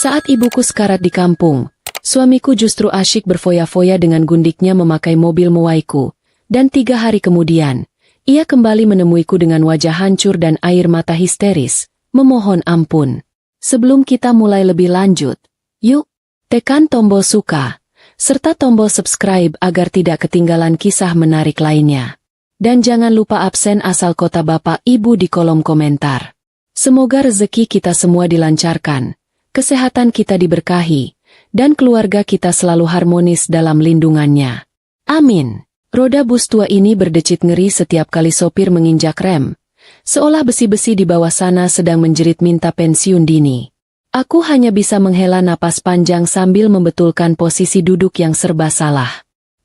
Saat ibuku sekarat di kampung, suamiku justru asyik berfoya-foya dengan gundiknya memakai mobil muaiku, dan 3 hari kemudian, ia kembali menemuiku dengan wajah hancur dan air mata histeris, memohon ampun. Sebelum kita mulai lebih lanjut, yuk, tekan tombol suka, serta tombol subscribe agar tidak ketinggalan kisah menarik lainnya. Dan jangan lupa absen asal kota Bapak Ibu di kolom komentar. Semoga rezeki kita semua dilancarkan, kesehatan kita diberkahi, dan keluarga kita selalu harmonis dalam lindungannya. Amin. Roda bus tua ini berdecit ngeri setiap kali sopir menginjak rem, seolah besi-besi di bawah sana sedang menjerit minta pensiun dini. Aku hanya bisa menghela napas panjang sambil membetulkan posisi duduk yang serba salah.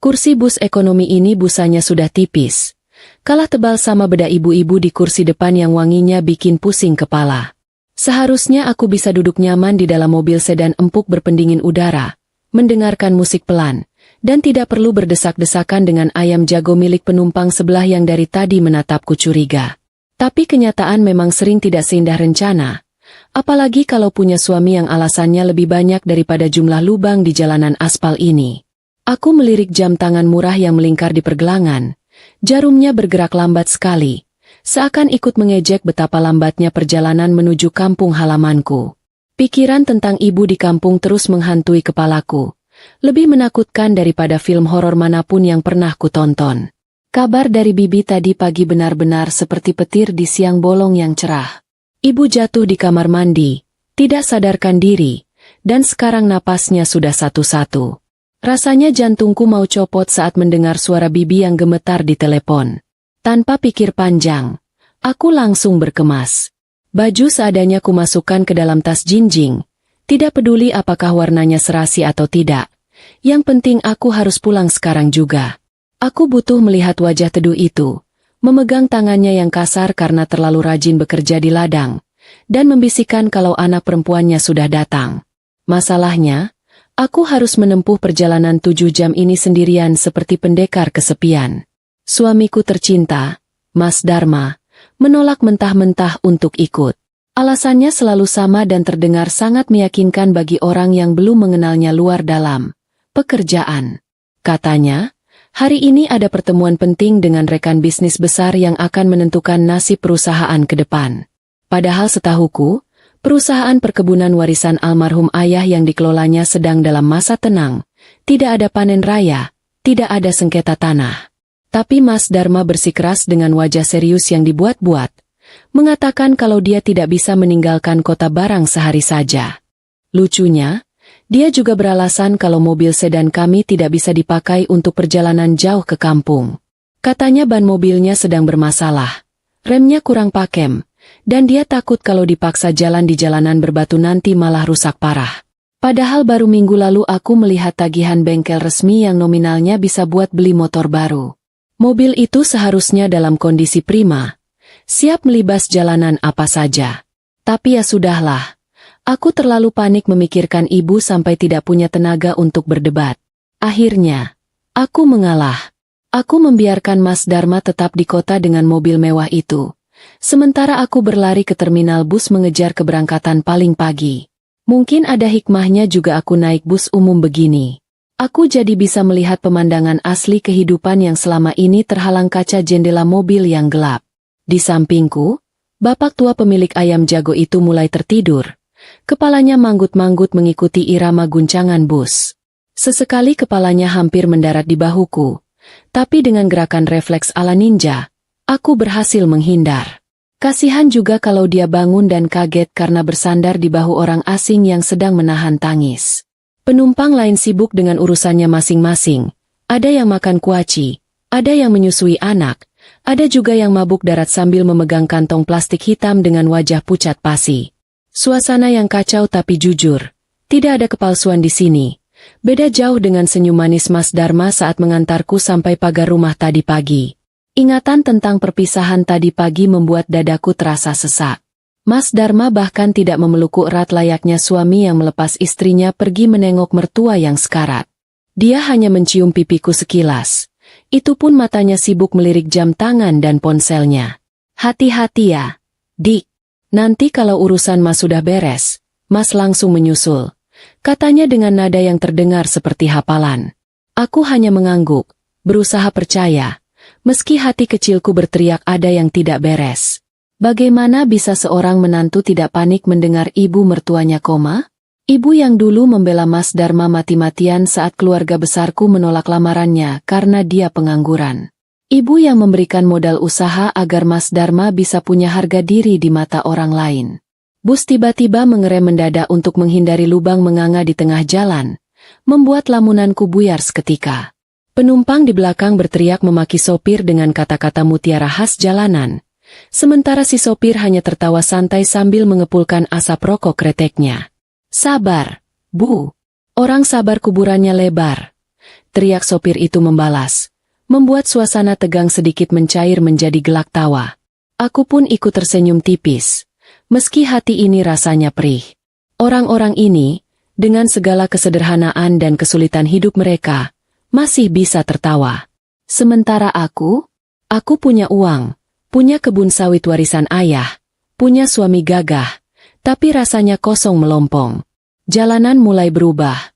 Kursi bus ekonomi ini busanya sudah tipis, kalah tebal sama beda ibu-ibu di kursi depan yang wanginya bikin pusing kepala. Seharusnya aku bisa duduk nyaman di dalam mobil sedan empuk berpendingin udara, mendengarkan musik pelan, dan tidak perlu berdesak-desakan dengan ayam jago milik penumpang sebelah yang dari tadi menatapku curiga. Tapi kenyataan memang sering tidak seindah rencana, apalagi kalau punya suami yang alasannya lebih banyak daripada jumlah lubang di jalanan aspal ini. Aku melirik jam tangan murah yang melingkar di pergelangan, jarumnya bergerak lambat sekali, seakan ikut mengejek betapa lambatnya perjalanan menuju kampung halamanku. Pikiran tentang ibu di kampung terus menghantui kepalaku, lebih menakutkan daripada film horor manapun yang pernah kutonton. Kabar dari bibi tadi pagi benar-benar seperti petir di siang bolong yang cerah. Ibu jatuh di kamar mandi, tidak sadarkan diri, dan sekarang napasnya sudah satu-satu. Rasanya jantungku mau copot saat mendengar suara bibi yang gemetar di telepon. Tanpa pikir panjang, aku langsung berkemas. Baju seadanya kumasukkan ke dalam tas jinjing, tidak peduli apakah warnanya serasi atau tidak. Yang penting aku harus pulang sekarang juga. Aku butuh melihat wajah teduh itu, memegang tangannya yang kasar karena terlalu rajin bekerja di ladang, dan membisikkan kalau anak perempuannya sudah datang. Masalahnya, aku harus menempuh perjalanan 7 jam ini sendirian seperti pendekar kesepian. Suamiku tercinta, Mas Dharma, menolak mentah-mentah untuk ikut. Alasannya selalu sama dan terdengar sangat meyakinkan bagi orang yang belum mengenalnya luar dalam. Pekerjaan. Katanya, hari ini ada pertemuan penting dengan rekan bisnis besar yang akan menentukan nasib perusahaan ke depan. Padahal setahuku, perusahaan perkebunan warisan almarhum ayah yang dikelolanya sedang dalam masa tenang, tidak ada panen raya, tidak ada sengketa tanah. Tapi Mas Dharma bersikeras dengan wajah serius yang dibuat-buat, mengatakan kalau dia tidak bisa meninggalkan kota Barang sehari saja. Lucunya, dia juga beralasan kalau mobil sedan kami tidak bisa dipakai untuk perjalanan jauh ke kampung. Katanya ban mobilnya sedang bermasalah, remnya kurang pakem, dan dia takut kalau dipaksa jalan di jalanan berbatu nanti malah rusak parah. Padahal baru minggu lalu aku melihat tagihan bengkel resmi yang nominalnya bisa buat beli motor baru. Mobil itu seharusnya dalam kondisi prima, siap melibas jalanan apa saja. Tapi ya sudahlah. Aku terlalu panik memikirkan ibu sampai tidak punya tenaga untuk berdebat. Akhirnya, aku mengalah. Aku membiarkan Mas Dharma tetap di kota dengan mobil mewah itu. Sementara aku berlari ke terminal bus mengejar keberangkatan paling pagi. Mungkin ada hikmahnya juga aku naik bus umum begini. Aku jadi bisa melihat pemandangan asli kehidupan yang selama ini terhalang kaca jendela mobil yang gelap. Di sampingku, bapak tua pemilik ayam jago itu mulai tertidur. Kepalanya manggut-manggut mengikuti irama guncangan bus. Sesekali kepalanya hampir mendarat di bahuku, tapi dengan gerakan refleks ala ninja, aku berhasil menghindar. Kasihan juga kalau dia bangun dan kaget karena bersandar di bahu orang asing yang sedang menahan tangis. Penumpang lain sibuk dengan urusannya masing-masing. Ada yang makan kuaci, ada yang menyusui anak, ada juga yang mabuk darat sambil memegang kantong plastik hitam dengan wajah pucat pasi. Suasana yang kacau tapi jujur. Tidak ada kepalsuan di sini. Beda jauh dengan senyum manis Mas Dharma saat mengantarku sampai pagar rumah tadi pagi. Ingatan tentang perpisahan tadi pagi membuat dadaku terasa sesak. Mas Dharma bahkan tidak memelukku erat layaknya suami yang melepas istrinya pergi menengok mertua yang sekarat. Dia hanya mencium pipiku sekilas. Itu pun matanya sibuk melirik jam tangan dan ponselnya. Hati-hati ya, Dik. Nanti kalau urusan Mas sudah beres, Mas langsung menyusul. Katanya dengan nada yang terdengar seperti hafalan. Aku hanya mengangguk, berusaha percaya. Meski hati kecilku berteriak ada yang tidak beres. Bagaimana bisa seorang menantu tidak panik mendengar ibu mertuanya koma? Ibu yang dulu membela Mas Dharma mati-matian saat keluarga besarku menolak lamarannya karena dia pengangguran. Ibu yang memberikan modal usaha agar Mas Dharma bisa punya harga diri di mata orang lain. Bus tiba-tiba mengerem mendadak untuk menghindari lubang menganga di tengah jalan, membuat lamunanku buyar seketika. Penumpang di belakang berteriak memaki sopir dengan kata-kata mutiara khas jalanan. Sementara si sopir hanya tertawa santai sambil mengepulkan asap rokok kreteknya. "Sabar, Bu. Orang sabar kuburannya lebar," teriak sopir itu membalas, membuat suasana tegang sedikit mencair menjadi gelak tawa. Aku pun ikut tersenyum tipis, meski hati ini rasanya perih. Orang-orang ini, dengan segala kesederhanaan dan kesulitan hidup mereka, masih bisa tertawa. Sementara aku punya uang. Punya kebun sawit warisan ayah, punya suami gagah, tapi rasanya kosong melompong. Jalanan mulai berubah.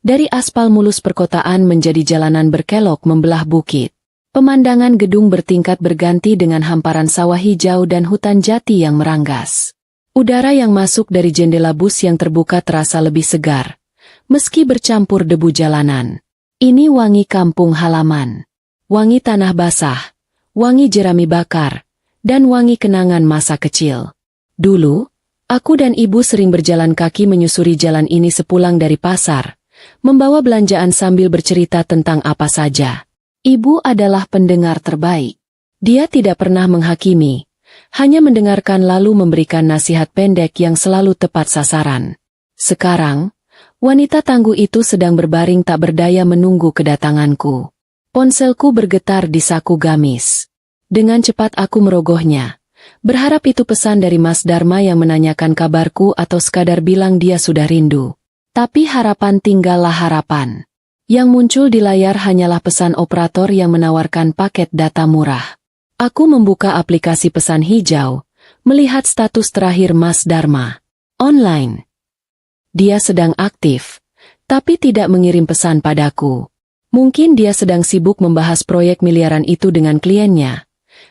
Dari aspal mulus perkotaan menjadi jalanan berkelok membelah bukit. Pemandangan gedung bertingkat berganti dengan hamparan sawah hijau dan hutan jati yang meranggas. Udara yang masuk dari jendela bus yang terbuka terasa lebih segar, meski bercampur debu jalanan. Ini wangi kampung halaman. Wangi tanah basah, wangi jerami bakar, dan wangi kenangan masa kecil. Dulu, aku dan ibu sering berjalan kaki menyusuri jalan ini sepulang dari pasar, membawa belanjaan sambil bercerita tentang apa saja. Ibu adalah pendengar terbaik. Dia tidak pernah menghakimi, hanya mendengarkan lalu memberikan nasihat pendek yang selalu tepat sasaran. Sekarang, wanita tangguh itu sedang berbaring tak berdaya menunggu kedatanganku. Ponselku bergetar di saku gamis. Dengan cepat aku merogohnya, berharap itu pesan dari Mas Dharma yang menanyakan kabarku atau sekadar bilang dia sudah rindu. Tapi harapan tinggallah harapan. Yang muncul di layar hanyalah pesan operator yang menawarkan paket data murah. Aku membuka aplikasi pesan hijau, melihat status terakhir Mas Dharma. Online. Dia sedang aktif, tapi tidak mengirim pesan padaku. Mungkin dia sedang sibuk membahas proyek miliaran itu dengan kliennya.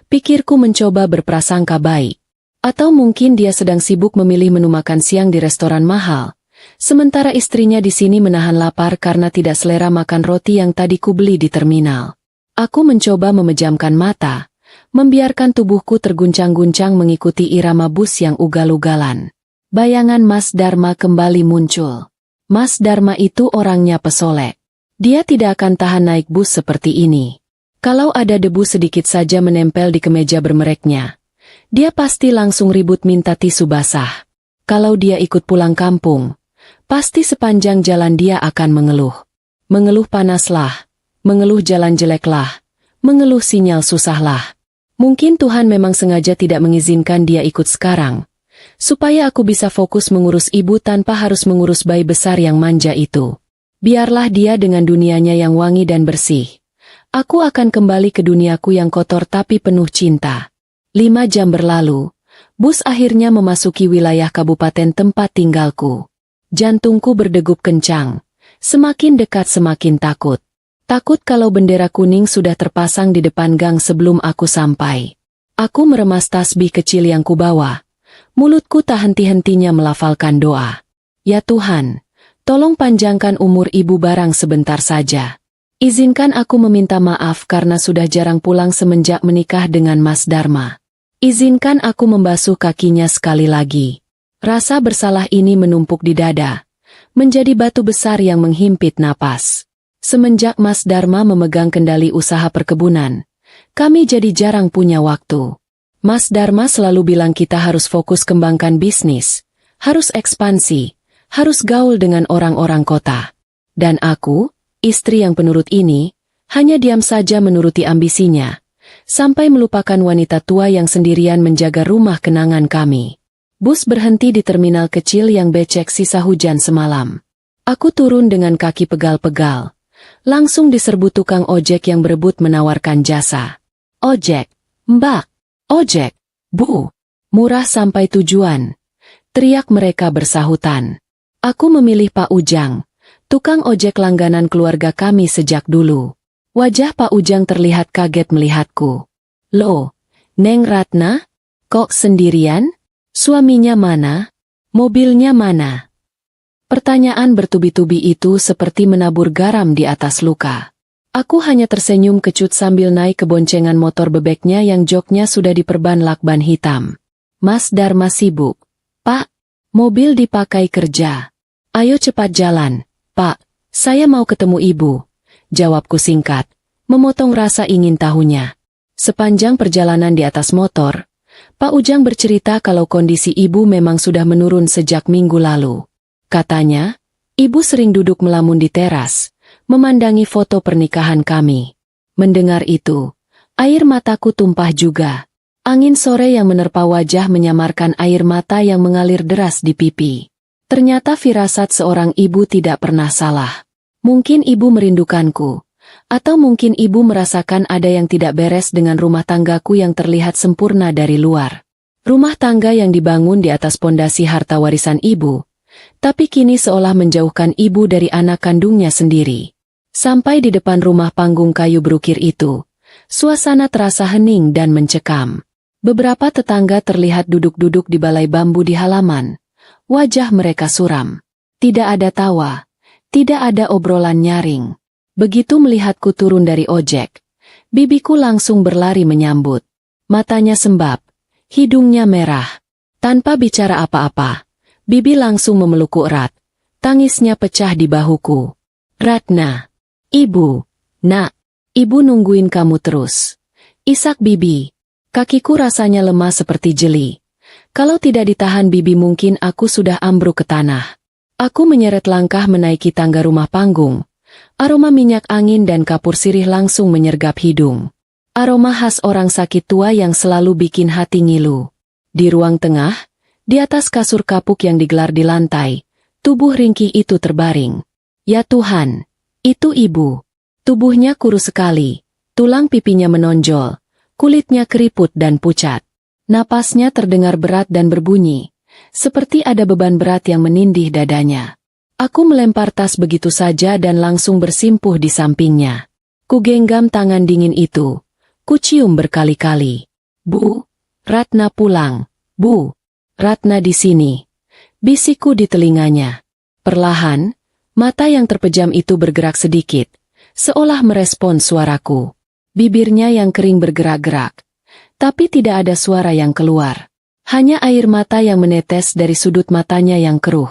Pikirku mencoba berprasangka baik. Atau mungkin dia sedang sibuk memilih menu makan siang di restoran mahal, sementara istrinya di sini menahan lapar karena tidak selera makan roti yang tadi kubeli di terminal. Aku mencoba memejamkan mata, membiarkan tubuhku terguncang-guncang mengikuti irama bus yang ugal-ugalan. Bayangan Mas Dharma kembali muncul. Mas Dharma itu orangnya pesolek. Dia tidak akan tahan naik bus seperti ini. Kalau ada debu sedikit saja menempel di kemeja bermereknya, dia pasti langsung ribut minta tisu basah. Kalau dia ikut pulang kampung, pasti sepanjang jalan dia akan mengeluh. Mengeluh panaslah, mengeluh jalan jeleklah, mengeluh sinyal susahlah. Mungkin Tuhan memang sengaja tidak mengizinkan dia ikut sekarang, supaya aku bisa fokus mengurus ibu tanpa harus mengurus bayi besar yang manja itu. Biarlah dia dengan dunianya yang wangi dan bersih. Aku akan kembali ke duniaku yang kotor tapi penuh cinta. 5 jam berlalu, bus akhirnya memasuki wilayah kabupaten tempat tinggalku. Jantungku berdegup kencang. Semakin dekat semakin takut. Takut kalau bendera kuning sudah terpasang di depan gang sebelum aku sampai. Aku meremas tasbih kecil yang kubawa. Mulutku tak henti-hentinya melafalkan doa. Ya Tuhan, tolong panjangkan umur ibu Barang sebentar saja. Izinkan aku meminta maaf karena sudah jarang pulang semenjak menikah dengan Mas Dharma. Izinkan aku membasuh kakinya sekali lagi. Rasa bersalah ini menumpuk di dada, menjadi batu besar yang menghimpit napas. Semenjak Mas Dharma memegang kendali usaha perkebunan, kami jadi jarang punya waktu. Mas Dharma selalu bilang kita harus fokus kembangkan bisnis, harus ekspansi, harus gaul dengan orang-orang kota. Dan aku, istri yang penurut ini, hanya diam saja menuruti ambisinya, sampai melupakan wanita tua yang sendirian menjaga rumah kenangan kami. Bus berhenti di terminal kecil yang becek sisa hujan semalam. Aku turun dengan kaki pegal-pegal. Langsung diserbu tukang ojek yang berebut menawarkan jasa. Ojek, Mbak. Ojek, Bu. Murah sampai tujuan. teriak mereka bersahutan. Aku memilih Pak Ujang, tukang ojek langganan keluarga kami sejak dulu. Wajah Pak Ujang terlihat kaget melihatku. Loh, Neng Ratna? Kok sendirian? Suaminya mana? Mobilnya mana? Pertanyaan bertubi-tubi itu seperti menabur garam di atas luka. Aku hanya tersenyum kecut sambil naik ke boncengan motor bebeknya yang joknya sudah diperban lakban hitam. Mas Dharma sibuk. Pak, mobil dipakai kerja. Ayo cepat jalan. Pak, saya mau ketemu ibu. Jawabku singkat, memotong rasa ingin tahunya. Sepanjang perjalanan di atas motor, Pak Ujang bercerita kalau kondisi ibu memang sudah menurun sejak minggu lalu. Katanya, ibu sering duduk melamun di teras, memandangi foto pernikahan kami. Mendengar itu, air mataku tumpah juga. Angin sore yang menerpa wajah menyamarkan air mata yang mengalir deras di pipi. Ternyata firasat seorang ibu tidak pernah salah. Mungkin ibu merindukanku. Atau mungkin ibu merasakan ada yang tidak beres dengan rumah tanggaku yang terlihat sempurna dari luar. Rumah tangga yang dibangun di atas pondasi harta warisan ibu, tapi kini seolah menjauhkan ibu dari anak kandungnya sendiri. Sampai di depan rumah panggung kayu berukir itu, suasana terasa hening dan mencekam. Beberapa tetangga terlihat duduk-duduk di balai bambu di halaman. Wajah mereka suram. Tidak ada tawa, tidak ada obrolan nyaring. Begitu melihatku turun dari ojek, bibiku langsung berlari menyambut. Matanya sembab, hidungnya merah. Tanpa bicara apa-apa, bibi langsung memelukku erat. Tangisnya pecah di bahuku. Ratna, ibu, nak, ibu nungguin kamu terus. Isak bibi, kakiku rasanya lemah seperti jeli. Kalau tidak ditahan bibi mungkin aku sudah ambruk ke tanah. Aku menyeret langkah menaiki tangga rumah panggung. Aroma minyak angin dan kapur sirih langsung menyergap hidung. Aroma khas orang sakit tua yang selalu bikin hati ngilu. Di ruang tengah, di atas kasur kapuk yang digelar di lantai, tubuh ringkih itu terbaring. Ya Tuhan, itu ibu. Tubuhnya kurus sekali, tulang pipinya menonjol, kulitnya keriput dan pucat. Napasnya terdengar berat dan berbunyi, seperti ada beban berat yang menindih dadanya. Aku melempar tas begitu saja dan langsung bersimpuh di sampingnya. Ku genggam tangan dingin itu, ku cium berkali-kali. Bu, Ratna pulang. Bu, Ratna di sini. Bisikku di telinganya. Perlahan, mata yang terpejam itu bergerak sedikit, seolah merespon suaraku. Bibirnya yang kering bergerak-gerak, tapi tidak ada suara yang keluar. Hanya air mata yang menetes dari sudut matanya yang keruh.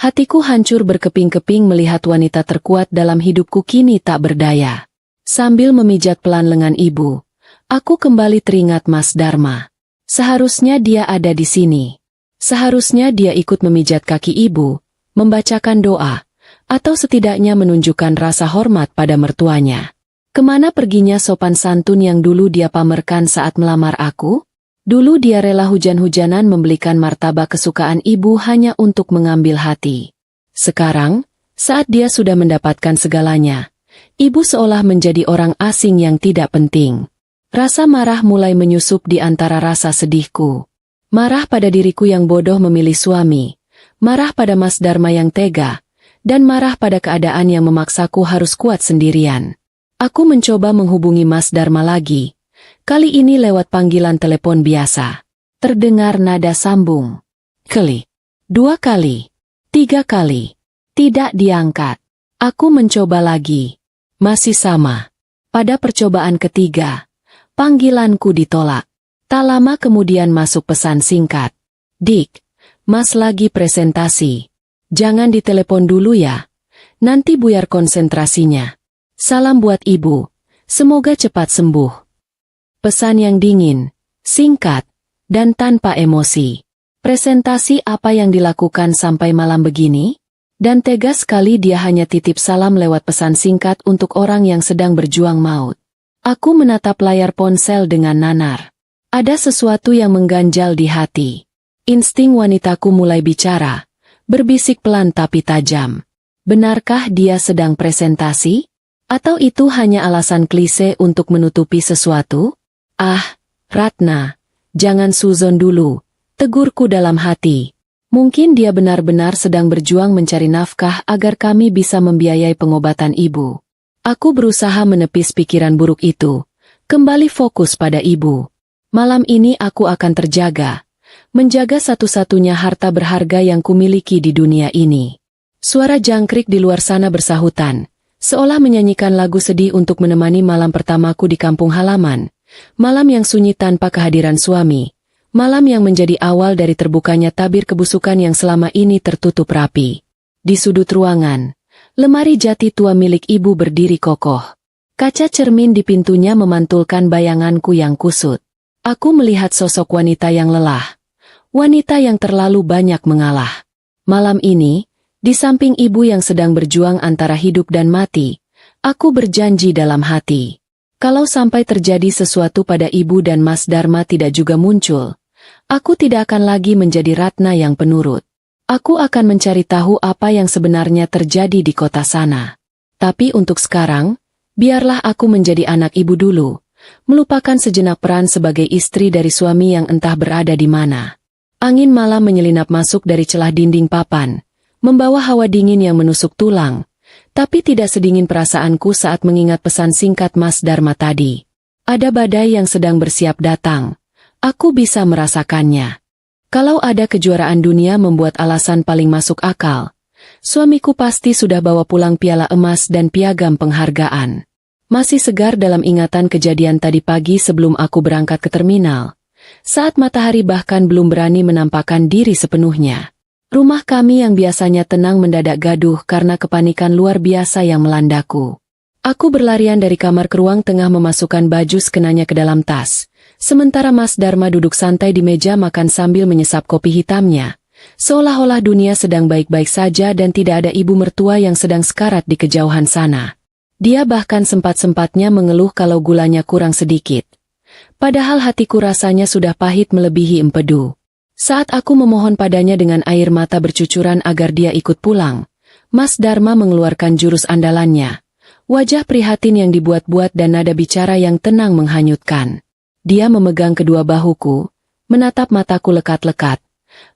Hatiku hancur berkeping-keping melihat wanita terkuat dalam hidupku kini tak berdaya. Sambil memijat pelan lengan ibu, aku kembali teringat Mas Dharma. Seharusnya dia ada di sini. Seharusnya dia ikut memijat kaki ibu, membacakan doa, atau setidaknya menunjukkan rasa hormat pada mertuanya. Kemana perginya sopan santun yang dulu dia pamerkan saat melamar aku? Dulu dia rela hujan-hujanan membelikan martabak kesukaan ibu hanya untuk mengambil hati. Sekarang, saat dia sudah mendapatkan segalanya, ibu seolah menjadi orang asing yang tidak penting. Rasa marah mulai menyusup di antara rasa sedihku. Marah pada diriku yang bodoh memilih suami, marah pada Mas Dharma yang tega, dan marah pada keadaan yang memaksaku harus kuat sendirian. Aku mencoba menghubungi Mas Dharma lagi. Kali ini lewat panggilan telepon biasa. Terdengar nada sambung. Kali. 2 kali. 3 kali. Tidak diangkat. Aku mencoba lagi. Masih sama. Pada percobaan ketiga, panggilanku ditolak. Tak lama kemudian masuk pesan singkat. Dik, Mas lagi presentasi. Jangan ditelepon dulu ya. Nanti buyar konsentrasinya. Salam buat ibu. Semoga cepat sembuh. Pesan yang dingin, singkat, dan tanpa emosi. Presentasi apa yang dilakukan sampai malam begini? Dan tegas sekali dia hanya titip salam lewat pesan singkat untuk orang yang sedang berjuang maut. Aku menatap layar ponsel dengan nanar. Ada sesuatu yang mengganjal di hati. Insting wanitaku mulai bicara, berbisik pelan tapi tajam. Benarkah dia sedang presentasi? Atau itu hanya alasan klise untuk menutupi sesuatu? Ah, Ratna, jangan suzon dulu, tegurku dalam hati. Mungkin dia benar-benar sedang berjuang mencari nafkah agar kami bisa membiayai pengobatan ibu. Aku berusaha menepis pikiran buruk itu, kembali fokus pada ibu. Malam ini aku akan terjaga, menjaga satu-satunya harta berharga yang kumiliki di dunia ini. Suara jangkrik di luar sana bersahutan, seolah menyanyikan lagu sedih untuk menemani malam pertamaku di kampung halaman. Malam yang sunyi tanpa kehadiran suami. Malam yang menjadi awal dari terbukanya tabir kebusukan yang selama ini tertutup rapi. Di sudut ruangan, lemari jati tua milik ibu berdiri kokoh. Kaca cermin di pintunya memantulkan bayanganku yang kusut. Aku melihat sosok wanita yang lelah. Wanita yang terlalu banyak mengalah. Malam ini, di samping ibu yang sedang berjuang antara hidup dan mati, aku berjanji dalam hati. Kalau sampai terjadi sesuatu pada ibu dan Mas Dharma tidak juga muncul, aku tidak akan lagi menjadi Ratna yang penurut. Aku akan mencari tahu apa yang sebenarnya terjadi di kota sana. Tapi untuk sekarang, biarlah aku menjadi anak ibu dulu, melupakan sejenak peran sebagai istri dari suami yang entah berada di mana. Angin malam menyelinap masuk dari celah dinding papan, membawa hawa dingin yang menusuk tulang, tapi tidak sedingin perasaanku saat mengingat pesan singkat Mas Dharma tadi. Ada badai yang sedang bersiap datang. Aku bisa merasakannya. Kalau ada kejuaraan dunia membuat alasan paling masuk akal, suamiku pasti sudah bawa pulang piala emas dan piagam penghargaan. Masih segar dalam ingatan kejadian tadi pagi sebelum aku berangkat ke terminal, saat matahari bahkan belum berani menampakkan diri sepenuhnya. Rumah kami yang biasanya tenang mendadak gaduh karena kepanikan luar biasa yang melandaku. Aku berlarian dari kamar ke ruang tengah memasukkan baju skenanya ke dalam tas. Sementara Mas Dharma duduk santai di meja makan sambil menyesap kopi hitamnya. Seolah-olah dunia sedang baik-baik saja dan tidak ada ibu mertua yang sedang sekarat di kejauhan sana. Dia bahkan sempat-sempatnya mengeluh kalau gulanya kurang sedikit. Padahal hatiku rasanya sudah pahit melebihi empedu. Saat aku memohon padanya dengan air mata bercucuran agar dia ikut pulang, Mas Dharma mengeluarkan jurus andalannya. Wajah prihatin yang dibuat-buat dan nada bicara yang tenang menghanyutkan. Dia memegang kedua bahuku, menatap mataku lekat-lekat,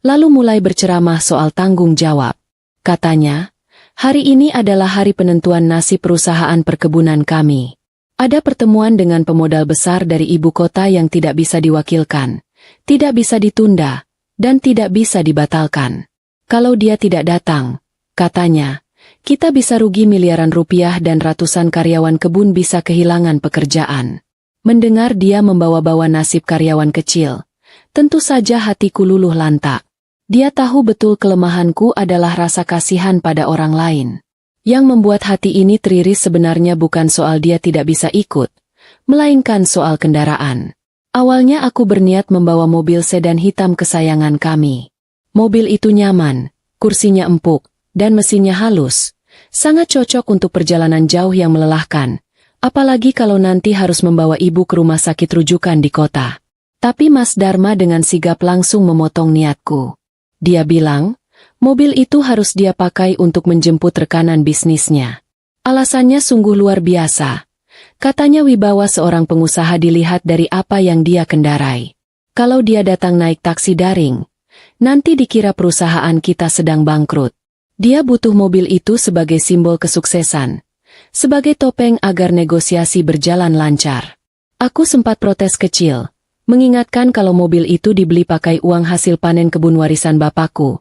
lalu mulai berceramah soal tanggung jawab. Katanya, hari ini adalah hari penentuan nasib perusahaan perkebunan kami. Ada pertemuan dengan pemodal besar dari ibu kota yang tidak bisa diwakilkan, tidak bisa ditunda, dan tidak bisa dibatalkan. Kalau dia tidak datang, katanya, kita bisa rugi miliaran rupiah dan ratusan karyawan kebun bisa kehilangan pekerjaan. Mendengar dia membawa-bawa nasib karyawan kecil, tentu saja hatiku luluh lantak. Dia tahu betul kelemahanku adalah rasa kasihan pada orang lain. Yang membuat hati ini teriris sebenarnya bukan soal dia tidak bisa ikut, melainkan soal kendaraan. Awalnya aku berniat membawa mobil sedan hitam kesayangan kami. Mobil itu nyaman, kursinya empuk, dan mesinnya halus. Sangat cocok untuk perjalanan jauh yang melelahkan, apalagi kalau nanti harus membawa ibu ke rumah sakit rujukan di kota. Tapi Mas Dharma dengan sigap langsung memotong niatku. Dia bilang, mobil itu harus dia pakai untuk menjemput rekanan bisnisnya. Alasannya sungguh luar biasa. Katanya wibawa seorang pengusaha dilihat dari apa yang dia kendarai. Kalau dia datang naik taksi daring, nanti dikira perusahaan kita sedang bangkrut. Dia butuh mobil itu sebagai simbol kesuksesan, sebagai topeng agar negosiasi berjalan lancar. Aku sempat protes kecil, mengingatkan kalau mobil itu dibeli pakai uang hasil panen kebun warisan bapakku.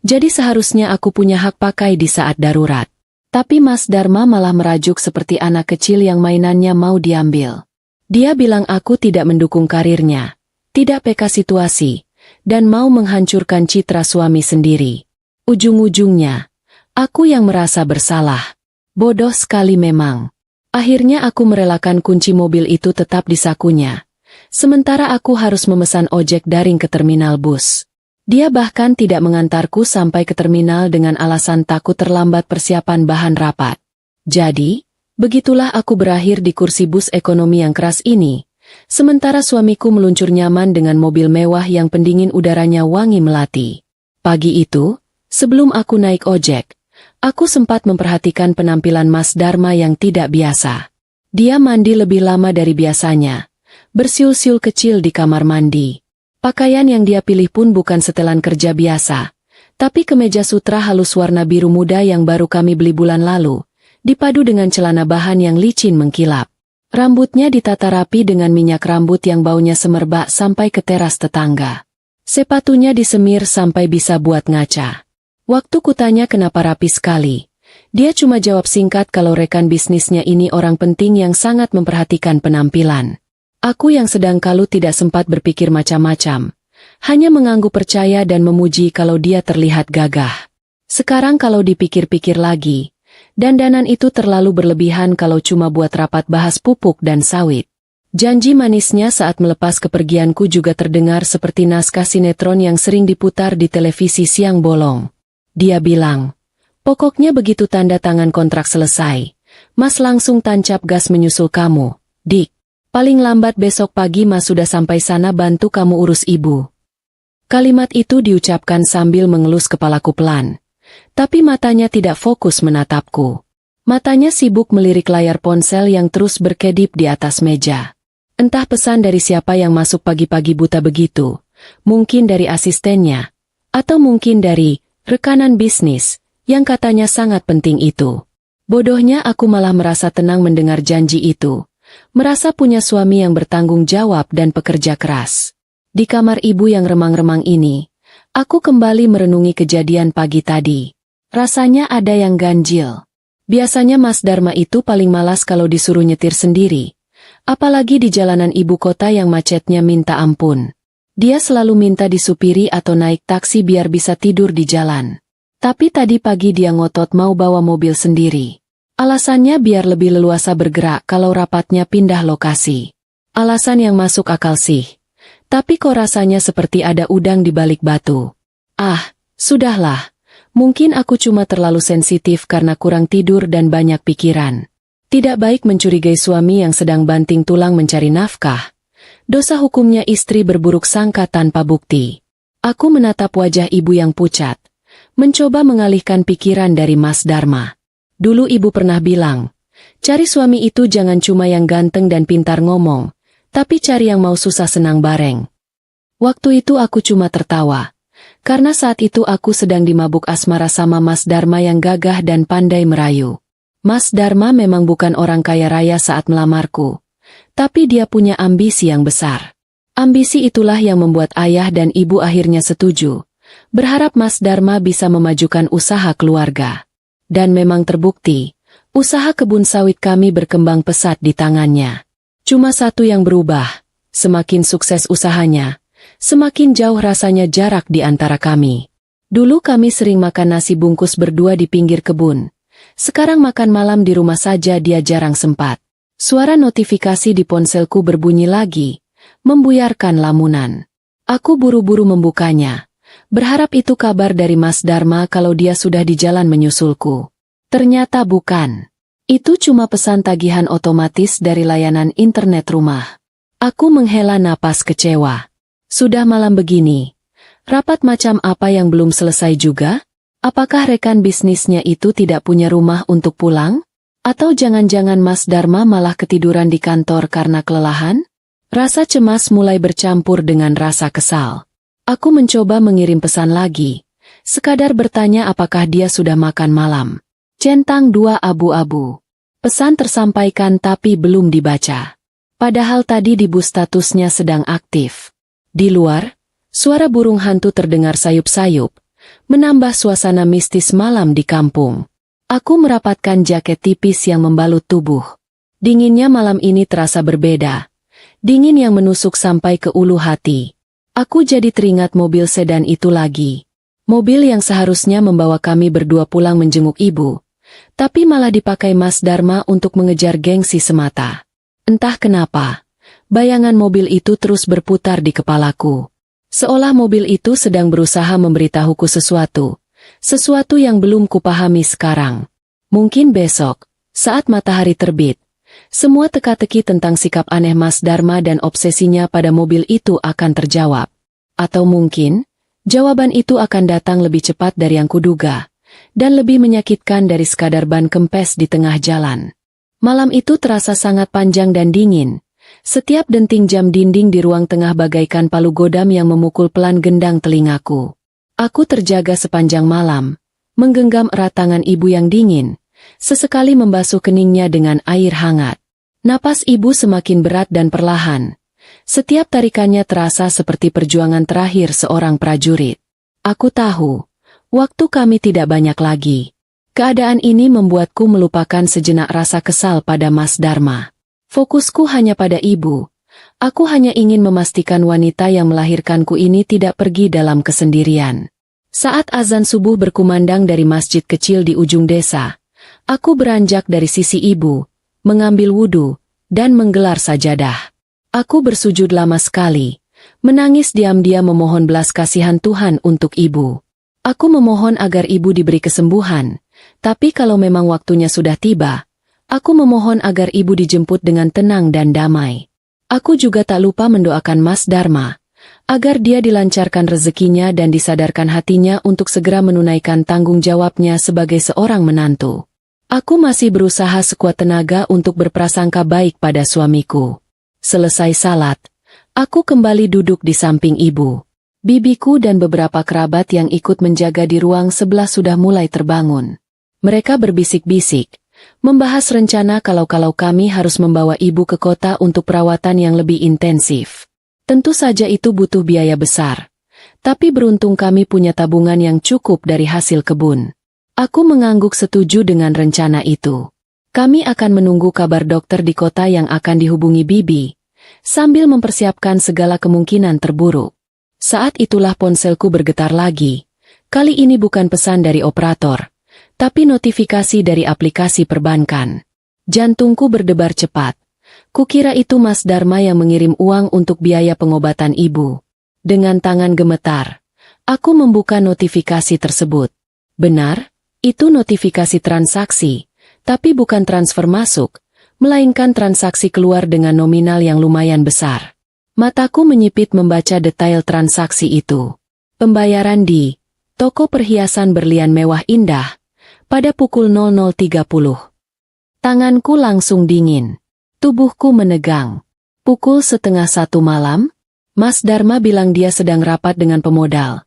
Jadi seharusnya aku punya hak pakai di saat darurat. Tapi Mas Dharma malah merajuk seperti anak kecil yang mainannya mau diambil. Dia bilang aku tidak mendukung karirnya, tidak peka situasi, dan mau menghancurkan citra suami sendiri. Ujung-ujungnya, aku yang merasa bersalah. Bodoh sekali memang. Akhirnya aku merelakan kunci mobil itu tetap di sakunya. Sementara aku harus memesan ojek daring ke terminal bus. Dia bahkan tidak mengantarku sampai ke terminal dengan alasan takut terlambat persiapan bahan rapat. Jadi, begitulah aku berakhir di kursi bus ekonomi yang keras ini, sementara suamiku meluncur nyaman dengan mobil mewah yang pendingin udaranya wangi melati. Pagi itu, sebelum aku naik ojek, aku sempat memperhatikan penampilan Mas Dharma yang tidak biasa. Dia mandi lebih lama dari biasanya, bersiul-siul kecil di kamar mandi. Pakaian yang dia pilih pun bukan setelan kerja biasa, Tapi kemeja sutra halus warna biru muda yang baru kami beli bulan lalu, dipadu dengan celana bahan yang licin mengkilap. Rambutnya ditata rapi dengan minyak rambut yang baunya semerbak sampai ke teras tetangga. Sepatunya disemir sampai bisa buat ngaca. Waktu kutanya kenapa rapi sekali, dia cuma jawab singkat kalau rekan bisnisnya ini orang penting yang sangat memperhatikan penampilan. Aku yang sedang kalut tidak sempat berpikir macam-macam. Hanya mengangguk percaya dan memuji kalau dia terlihat gagah. Sekarang kalau dipikir-pikir lagi, dandanan itu terlalu berlebihan kalau cuma buat rapat bahas pupuk dan sawit. Janji manisnya saat melepas kepergianku juga terdengar seperti naskah sinetron yang sering diputar di televisi siang bolong. Dia bilang, pokoknya begitu tanda tangan kontrak selesai, Mas langsung tancap gas menyusul kamu, Dik. Paling lambat besok pagi Mas sudah sampai sana bantu kamu urus ibu. Kalimat itu diucapkan sambil mengelus kepalaku pelan. Tapi matanya tidak fokus menatapku. Matanya sibuk melirik layar ponsel yang terus berkedip di atas meja. Entah pesan dari siapa yang masuk pagi-pagi buta begitu. Mungkin dari asistennya. Atau mungkin dari rekanan bisnis yang katanya sangat penting itu. Bodohnya aku malah merasa tenang mendengar janji itu. Merasa punya suami yang bertanggung jawab dan pekerja keras. Di kamar ibu yang remang-remang ini, aku kembali merenungi kejadian pagi tadi. Rasanya ada yang ganjil. Biasanya Mas Dharma itu paling malas kalau disuruh nyetir sendiri. Apalagi di jalanan ibu kota yang macetnya minta ampun. Dia selalu minta disupiri atau naik taksi biar bisa tidur di jalan. Tapi tadi pagi dia ngotot mau bawa mobil sendiri. Alasannya biar lebih leluasa bergerak kalau rapatnya pindah lokasi. Alasan yang masuk akal sih. Tapi kok rasanya seperti ada udang di balik batu. Ah, sudahlah. Mungkin aku cuma terlalu sensitif karena kurang tidur dan banyak pikiran. Tidak baik mencurigai suami yang sedang banting tulang mencari nafkah. Dosa hukumnya istri berburuk sangka tanpa bukti. Aku menatap wajah ibu yang pucat. Mencoba mengalihkan pikiran dari Mas Dharma. Dulu ibu pernah bilang, cari suami itu jangan cuma yang ganteng dan pintar ngomong. Tapi cari yang mau susah senang bareng. Waktu itu aku cuma tertawa. Karena saat itu aku sedang dimabuk asmara sama Mas Dharma yang gagah dan pandai merayu. Mas Dharma memang bukan orang kaya raya saat melamarku. Tapi dia punya ambisi yang besar. Ambisi itulah yang membuat ayah dan ibu akhirnya setuju. Berharap Mas Dharma bisa memajukan usaha keluarga. Dan memang terbukti, usaha kebun sawit kami berkembang pesat di tangannya. Cuma satu yang berubah, semakin sukses usahanya, semakin jauh rasanya jarak di antara kami. Dulu kami sering makan nasi bungkus berdua di pinggir kebun. Sekarang makan malam di rumah saja dia jarang sempat. Suara notifikasi di ponselku berbunyi lagi, membuyarkan lamunan. Aku buru-buru membukanya, berharap itu kabar dari Mas Dharma kalau dia sudah di jalan menyusulku. Ternyata bukan. Itu cuma pesan tagihan otomatis dari layanan internet rumah. Aku menghela napas kecewa. Sudah malam begini. Rapat macam apa yang belum selesai juga? Apakah rekan bisnisnya itu tidak punya rumah untuk pulang? Atau jangan-jangan Mas Dharma malah ketiduran di kantor karena kelelahan? Rasa cemas mulai bercampur dengan rasa kesal. Aku mencoba mengirim pesan lagi. Sekadar bertanya apakah dia sudah makan malam. Centang 2 abu-abu. Pesan tersampaikan tapi belum dibaca. Padahal tadi di bus statusnya sedang aktif. Di luar, suara burung hantu terdengar sayup-sayup, menambah suasana mistis malam di kampung. Aku merapatkan jaket tipis yang membalut tubuh. Dinginnya malam ini terasa berbeda. Dingin yang menusuk sampai ke ulu hati. Aku jadi teringat mobil sedan itu lagi. Mobil yang seharusnya membawa kami berdua pulang menjenguk ibu. Tapi malah dipakai Mas Dharma untuk mengejar gengsi semata. Entah kenapa, bayangan mobil itu terus berputar di kepalaku. Seolah mobil itu sedang berusaha memberitahuku sesuatu. Sesuatu yang belum kupahami sekarang. Mungkin besok, saat matahari terbit, semua teka-teki tentang sikap aneh Mas Dharma dan obsesinya pada mobil itu akan terjawab. Atau mungkin, jawaban itu akan datang lebih cepat dari yang kuduga. Dan lebih menyakitkan dari sekadar ban kempes di tengah jalan. Malam itu terasa sangat panjang dan dingin. Setiap denting jam dinding di ruang tengah bagaikan palu godam yang memukul pelan gendang telingaku. Aku terjaga sepanjang malam, menggenggam erat tangan ibu yang dingin, sesekali membasuh keningnya dengan air hangat. Napas ibu semakin berat dan perlahan. Setiap tarikannya terasa seperti perjuangan terakhir seorang prajurit. Aku tahu, waktu kami tidak banyak lagi. Keadaan ini membuatku melupakan sejenak rasa kesal pada Mas Dharma. Fokusku hanya pada ibu. Aku hanya ingin memastikan wanita yang melahirkanku ini tidak pergi dalam kesendirian. Saat azan subuh berkumandang dari masjid kecil di ujung desa, aku beranjak dari sisi ibu, mengambil wudhu, dan menggelar sajadah. Aku bersujud lama sekali, menangis diam-diam memohon belas kasihan Tuhan untuk ibu. Aku memohon agar ibu diberi kesembuhan, tapi kalau memang waktunya sudah tiba, aku memohon agar ibu dijemput dengan tenang dan damai. Aku juga tak lupa mendoakan Mas Dharma, agar dia dilancarkan rezekinya dan disadarkan hatinya untuk segera menunaikan tanggung jawabnya sebagai seorang menantu. Aku masih berusaha sekuat tenaga untuk berprasangka baik pada suamiku. Selesai salat, aku kembali duduk di samping ibu. Bibiku dan beberapa kerabat yang ikut menjaga di ruang sebelah sudah mulai terbangun. Mereka berbisik-bisik, membahas rencana kalau kami harus membawa ibu ke kota untuk perawatan yang lebih intensif. Tentu saja itu butuh biaya besar, tapi beruntung kami punya tabungan yang cukup dari hasil kebun. Aku mengangguk setuju dengan rencana itu. Kami akan menunggu kabar dokter di kota yang akan dihubungi Bibi, sambil mempersiapkan segala kemungkinan terburuk. Saat itulah ponselku bergetar lagi. Kali ini bukan pesan dari operator, tapi notifikasi dari aplikasi perbankan. Jantungku berdebar cepat. Kukira itu Mas Dharma yang mengirim uang untuk biaya pengobatan ibu. Dengan tangan gemetar, aku membuka notifikasi tersebut. Benar, itu notifikasi transaksi, tapi bukan transfer masuk, melainkan transaksi keluar dengan nominal yang lumayan besar. Mataku menyipit membaca detail transaksi itu. Pembayaran di toko perhiasan berlian mewah indah, pada pukul 00.30. Tanganku langsung dingin. Tubuhku menegang. Pukul 12:30 malam, Mas Dharma bilang dia sedang rapat dengan pemodal.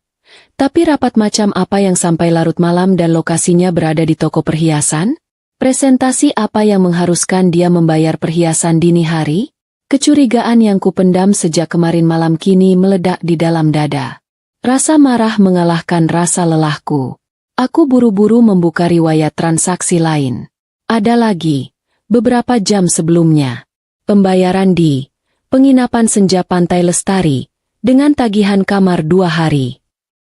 Tapi rapat macam apa yang sampai larut malam dan lokasinya berada di toko perhiasan? Presentasi apa yang mengharuskan dia membayar perhiasan dini hari? Kecurigaan yang kupendam sejak kemarin malam kini meledak di dalam dada. Rasa marah mengalahkan rasa lelahku. Aku buru-buru membuka riwayat transaksi lain. Ada lagi. Beberapa jam sebelumnya, pembayaran di penginapan Senja Pantai Lestari, dengan tagihan kamar 2 hari.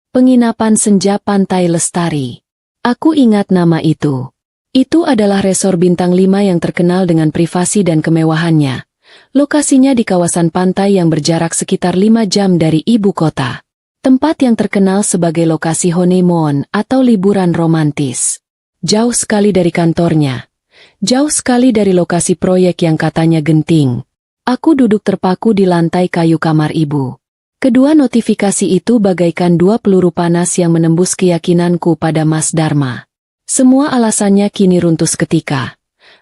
Penginapan Senja Pantai Lestari. Aku ingat nama itu. Itu adalah resor bintang 5 yang terkenal dengan privasi dan kemewahannya. Lokasinya di kawasan pantai yang berjarak sekitar 5 jam dari ibu kota. Tempat yang terkenal sebagai lokasi honeymoon atau liburan romantis. Jauh sekali dari kantornya. Jauh sekali dari lokasi proyek yang katanya genting. Aku duduk terpaku di lantai kayu kamar ibu. Kedua notifikasi itu bagaikan 2 peluru panas yang menembus keyakinanku pada Mas Dharma. Semua alasannya kini runtuh seketika.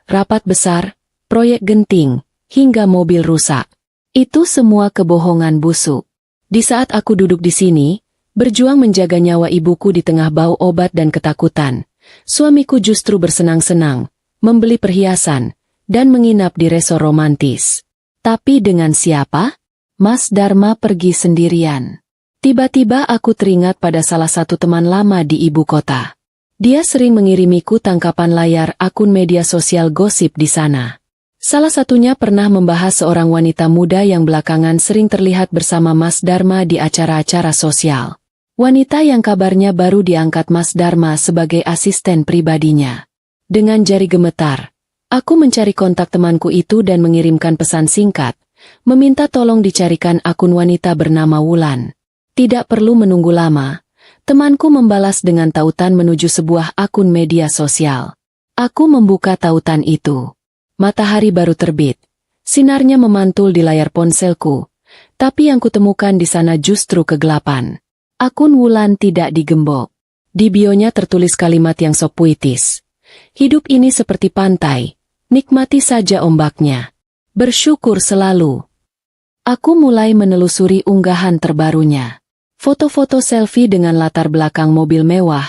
Rapat besar, proyek genting, hingga mobil rusak. Itu semua kebohongan busuk. Di saat aku duduk di sini, berjuang menjaga nyawa ibuku di tengah bau obat dan ketakutan, suamiku justru bersenang-senang, membeli perhiasan, dan menginap di resor romantis. Tapi dengan siapa? Mas Dharma pergi sendirian. Tiba-tiba aku teringat pada salah satu teman lama di ibu kota. Dia sering mengirimiku tangkapan layar akun media sosial gosip di sana. Salah satunya pernah membahas seorang wanita muda yang belakangan sering terlihat bersama Mas Dharma di acara-acara sosial. Wanita yang kabarnya baru diangkat Mas Dharma sebagai asisten pribadinya. Dengan jari gemetar, aku mencari kontak temanku itu dan mengirimkan pesan singkat, meminta tolong dicarikan akun wanita bernama Wulan. Tidak perlu menunggu lama, temanku membalas dengan tautan menuju sebuah akun media sosial. Aku membuka tautan itu. Matahari baru terbit. Sinarnya memantul di layar ponselku, tapi yang kutemukan di sana justru kegelapan. Akun Wulan tidak digembok. Di bionya tertulis kalimat yang sok puitis. Hidup ini seperti pantai, nikmati saja ombaknya. Bersyukur selalu. Aku mulai menelusuri unggahan terbarunya. Foto-foto selfie dengan latar belakang mobil mewah,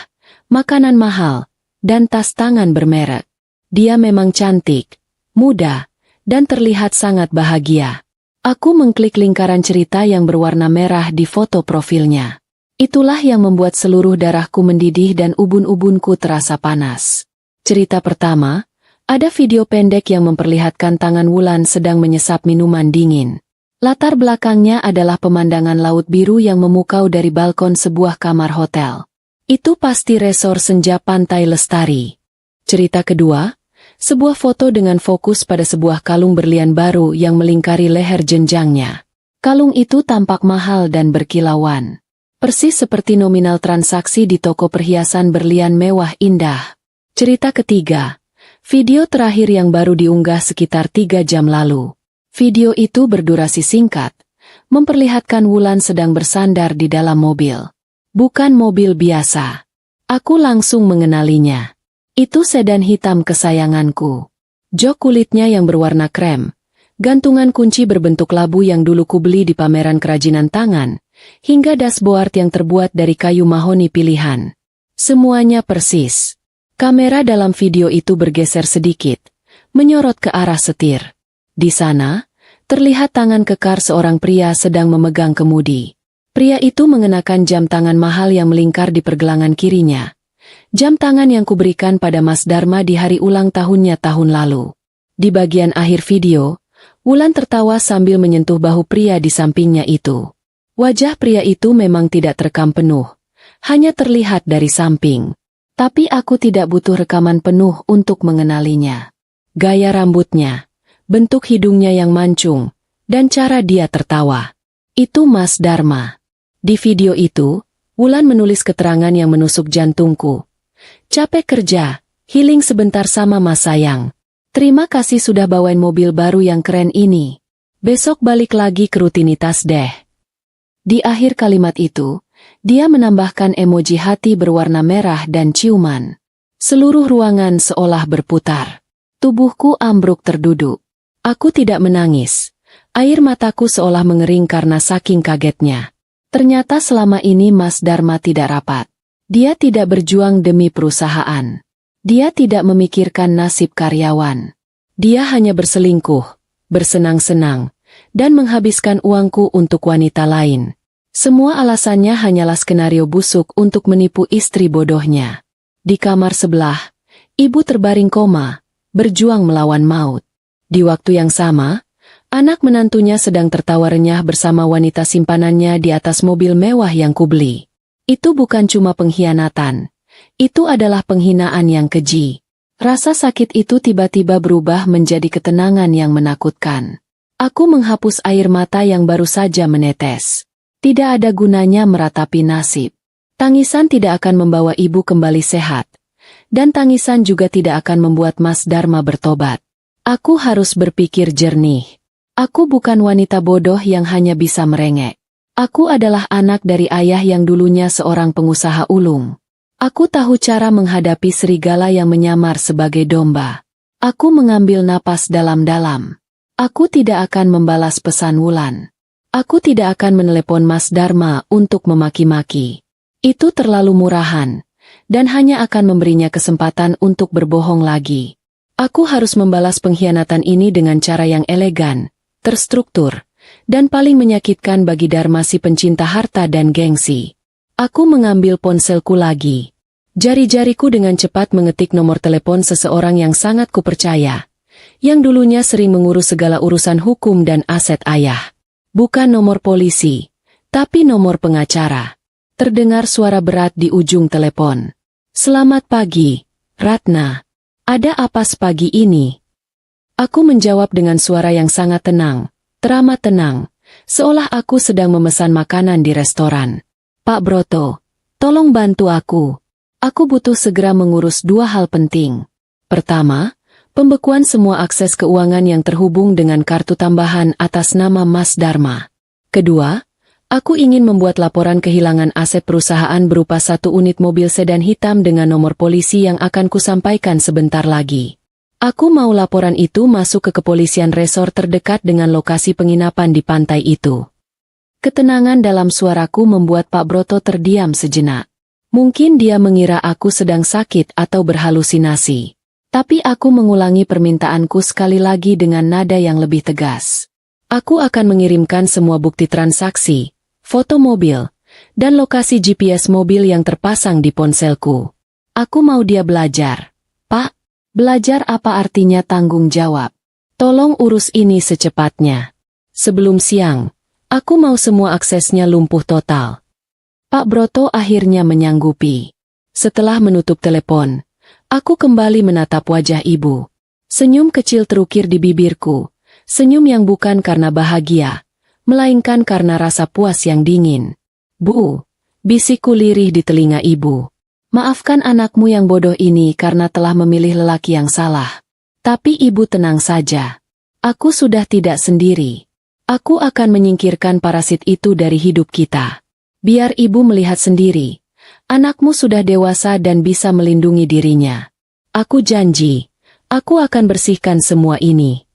makanan mahal, dan tas tangan bermerek. Dia memang cantik, muda, dan terlihat sangat bahagia. Aku mengklik lingkaran cerita yang berwarna merah di foto profilnya. Itulah yang membuat seluruh darahku mendidih dan ubun-ubunku terasa panas. Cerita pertama, ada video pendek yang memperlihatkan tangan Wulan sedang menyesap minuman dingin. Latar belakangnya adalah pemandangan laut biru yang memukau dari balkon sebuah kamar hotel. Itu pasti resor senja Pantai Lestari. Cerita kedua, sebuah foto dengan fokus pada sebuah kalung berlian baru yang melingkari leher jenjangnya. Kalung itu tampak mahal dan berkilauan. Persis seperti nominal transaksi di toko perhiasan berlian mewah indah. Cerita ketiga, video terakhir yang baru diunggah sekitar 3 jam lalu. Video itu berdurasi singkat, memperlihatkan Wulan sedang bersandar di dalam mobil. Bukan mobil biasa. Aku langsung mengenalinya. Itu sedan hitam kesayanganku. Jok kulitnya yang berwarna krem, gantungan kunci berbentuk labu yang dulu kubeli di pameran kerajinan tangan, hingga dashboard yang terbuat dari kayu mahoni pilihan. Semuanya persis. Kamera dalam video itu bergeser sedikit, menyorot ke arah setir. Di sana, terlihat tangan kekar seorang pria sedang memegang kemudi. Pria itu mengenakan jam tangan mahal yang melingkar di pergelangan kirinya. Jam tangan yang kuberikan pada Mas Dharma di hari ulang tahunnya tahun lalu. Di bagian akhir video, Wulan tertawa sambil menyentuh bahu pria di sampingnya itu. Wajah pria itu memang tidak terekam penuh, hanya terlihat dari samping. Tapi aku tidak butuh rekaman penuh untuk mengenalinya. Gaya rambutnya, bentuk hidungnya yang mancung, dan cara dia tertawa. Itu Mas Dharma. Di video itu, Wulan menulis keterangan yang menusuk jantungku. Capek kerja, healing sebentar sama Mas sayang. Terima kasih sudah bawain mobil baru yang keren ini. Besok balik lagi ke rutinitas deh. Di akhir kalimat itu, dia menambahkan emoji hati berwarna merah dan ciuman. Seluruh ruangan seolah berputar. Tubuhku ambruk terduduk. Aku tidak menangis. Air mataku seolah mengering karena saking kagetnya. Ternyata selama ini Mas Dharma tidak rapat. Dia tidak berjuang demi perusahaan. Dia tidak memikirkan nasib karyawan. Dia hanya berselingkuh, bersenang-senang, dan menghabiskan uangku untuk wanita lain. Semua alasannya hanyalah skenario busuk untuk menipu istri bodohnya. Di kamar sebelah, ibu terbaring koma, berjuang melawan maut. Di waktu yang sama, anak menantunya sedang tertawa renyah bersama wanita simpanannya di atas mobil mewah yang kubeli. Itu bukan cuma pengkhianatan. Itu adalah penghinaan yang keji. Rasa sakit itu tiba-tiba berubah menjadi ketenangan yang menakutkan. Aku menghapus air mata yang baru saja menetes. Tidak ada gunanya meratapi nasib. Tangisan tidak akan membawa ibu kembali sehat. Dan tangisan juga tidak akan membuat Mas Dharma bertobat. Aku harus berpikir jernih. Aku bukan wanita bodoh yang hanya bisa merengek. Aku adalah anak dari ayah yang dulunya seorang pengusaha ulung. Aku tahu cara menghadapi serigala yang menyamar sebagai domba. Aku mengambil napas dalam-dalam. Aku tidak akan membalas pesan Wulan. Aku tidak akan menelepon Mas Dharma untuk memaki-maki. Itu terlalu murahan, dan hanya akan memberinya kesempatan untuk berbohong lagi. Aku harus membalas pengkhianatan ini dengan cara yang elegan, terstruktur, dan paling menyakitkan bagi Dharma si pencinta harta dan gengsi. Aku mengambil ponselku lagi. Jari-jariku dengan cepat mengetik nomor telepon seseorang yang sangat kupercaya, yang dulunya sering mengurus segala urusan hukum dan aset ayah. Bukan nomor polisi, tapi nomor pengacara. Terdengar suara berat di ujung telepon. Selamat pagi, Ratna. Ada apa pagi ini? Aku menjawab dengan suara yang sangat tenang, teramat tenang, seolah aku sedang memesan makanan di restoran. Pak Broto, tolong bantu aku. Aku butuh segera mengurus 2 hal penting. Pertama, pembekuan semua akses keuangan yang terhubung dengan kartu tambahan atas nama Mas Dharma. Kedua, aku ingin membuat laporan kehilangan aset perusahaan berupa 1 unit mobil sedan hitam dengan nomor polisi yang akan kusampaikan sebentar lagi. Aku mau laporan itu masuk ke kepolisian resor terdekat dengan lokasi penginapan di pantai itu. Ketenangan dalam suaraku membuat Pak Broto terdiam sejenak. Mungkin dia mengira aku sedang sakit atau berhalusinasi. Tapi aku mengulangi permintaanku sekali lagi dengan nada yang lebih tegas. Aku akan mengirimkan semua bukti transaksi, foto mobil, dan lokasi GPS mobil yang terpasang di ponselku. Aku mau dia belajar. Pak, belajar apa artinya tanggung jawab? Tolong urus ini secepatnya. Sebelum siang, aku mau semua aksesnya lumpuh total. Pak Broto akhirnya menyanggupi. Setelah menutup telepon, aku kembali menatap wajah ibu. Senyum kecil terukir di bibirku. Senyum yang bukan karena bahagia, melainkan karena rasa puas yang dingin. Bu, bisikku lirih di telinga ibu. Maafkan anakmu yang bodoh ini karena telah memilih lelaki yang salah. Tapi ibu tenang saja. Aku sudah tidak sendiri. Aku akan menyingkirkan parasit itu dari hidup kita. Biar ibu melihat sendiri. Anakmu sudah dewasa dan bisa melindungi dirinya. Aku janji, aku akan bersihkan semua ini.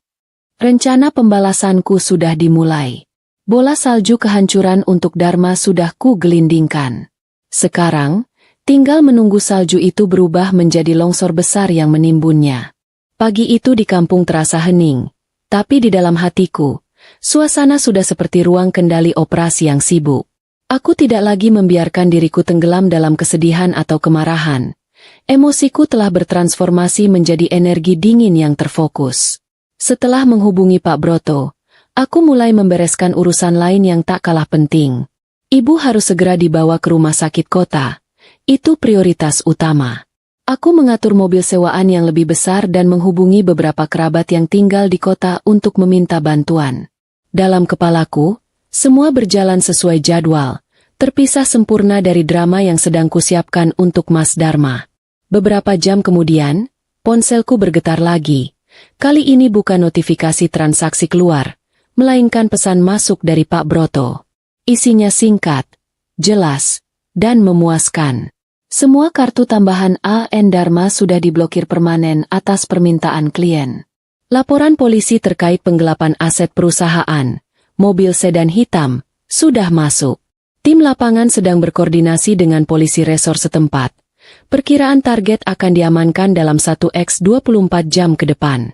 Rencana pembalasanku sudah dimulai. Bola salju kehancuran untuk Dharma sudah ku gelindingkan. Sekarang, tinggal menunggu salju itu berubah menjadi longsor besar yang menimbunnya. Pagi itu di kampung terasa hening, tapi di dalam hatiku, suasana sudah seperti ruang kendali operasi yang sibuk. Aku tidak lagi membiarkan diriku tenggelam dalam kesedihan atau kemarahan. Emosiku telah bertransformasi menjadi energi dingin yang terfokus. Setelah menghubungi Pak Broto, aku mulai membereskan urusan lain yang tak kalah penting. Ibu harus segera dibawa ke rumah sakit kota. Itu prioritas utama. Aku mengatur mobil sewaan yang lebih besar dan menghubungi beberapa kerabat yang tinggal di kota untuk meminta bantuan. Dalam kepalaku, semua berjalan sesuai jadwal, terpisah sempurna dari drama yang sedang kusiapkan untuk Mas Dharma. Beberapa jam kemudian, ponselku bergetar lagi. Kali ini bukan notifikasi transaksi keluar, melainkan pesan masuk dari Pak Broto. Isinya singkat, jelas, dan memuaskan. Semua kartu tambahan AN Dharma sudah diblokir permanen atas permintaan klien. Laporan polisi terkait penggelapan aset perusahaan, mobil sedan hitam, sudah masuk. Tim lapangan sedang berkoordinasi dengan polisi resor setempat. Perkiraan target akan diamankan dalam 1x24 jam ke depan.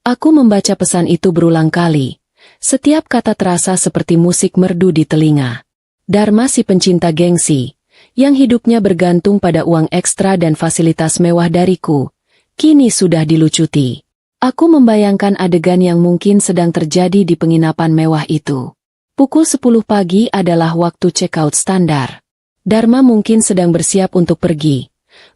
Aku membaca pesan itu berulang kali. Setiap kata terasa seperti musik merdu di telinga. Dharma si pencinta gengsi, yang hidupnya bergantung pada uang ekstra dan fasilitas mewah dariku, kini sudah dilucuti. Aku membayangkan adegan yang mungkin sedang terjadi di penginapan mewah itu. Pukul 10 pagi adalah waktu check-out standar. Dharma mungkin sedang bersiap untuk pergi.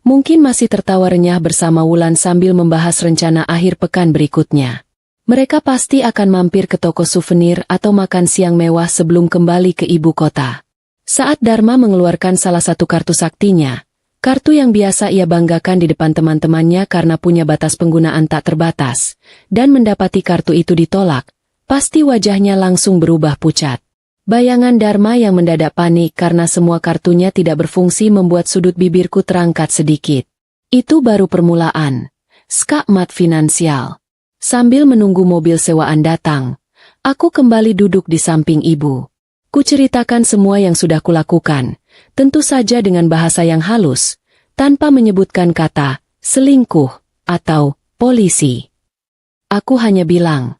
Mungkin masih tertawa renyah bersama Wulan sambil membahas rencana akhir pekan berikutnya. Mereka pasti akan mampir ke toko souvenir atau makan siang mewah sebelum kembali ke ibu kota. Saat Dharma mengeluarkan salah satu kartu saktinya, kartu yang biasa ia banggakan di depan teman-temannya karena punya batas penggunaan tak terbatas, dan mendapati kartu itu ditolak, pasti wajahnya langsung berubah pucat. Bayangan Dharma yang mendadak panik karena semua kartunya tidak berfungsi membuat sudut bibirku terangkat sedikit. Itu baru permulaan. Skakmat finansial. Sambil menunggu mobil sewaan datang, aku kembali duduk di samping ibu. Kuceritakan semua yang sudah kulakukan, tentu saja dengan bahasa yang halus, tanpa menyebutkan kata selingkuh atau polisi. Aku hanya bilang,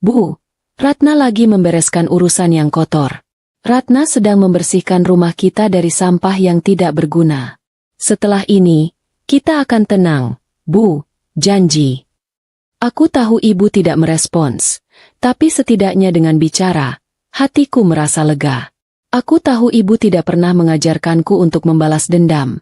Bu, Ratna lagi membereskan urusan yang kotor. Ratna sedang membersihkan rumah kita dari sampah yang tidak berguna. Setelah ini, kita akan tenang, Bu, janji. Aku tahu ibu tidak merespons, tapi setidaknya dengan bicara, hatiku merasa lega. Aku tahu ibu tidak pernah mengajarkanku untuk membalas dendam.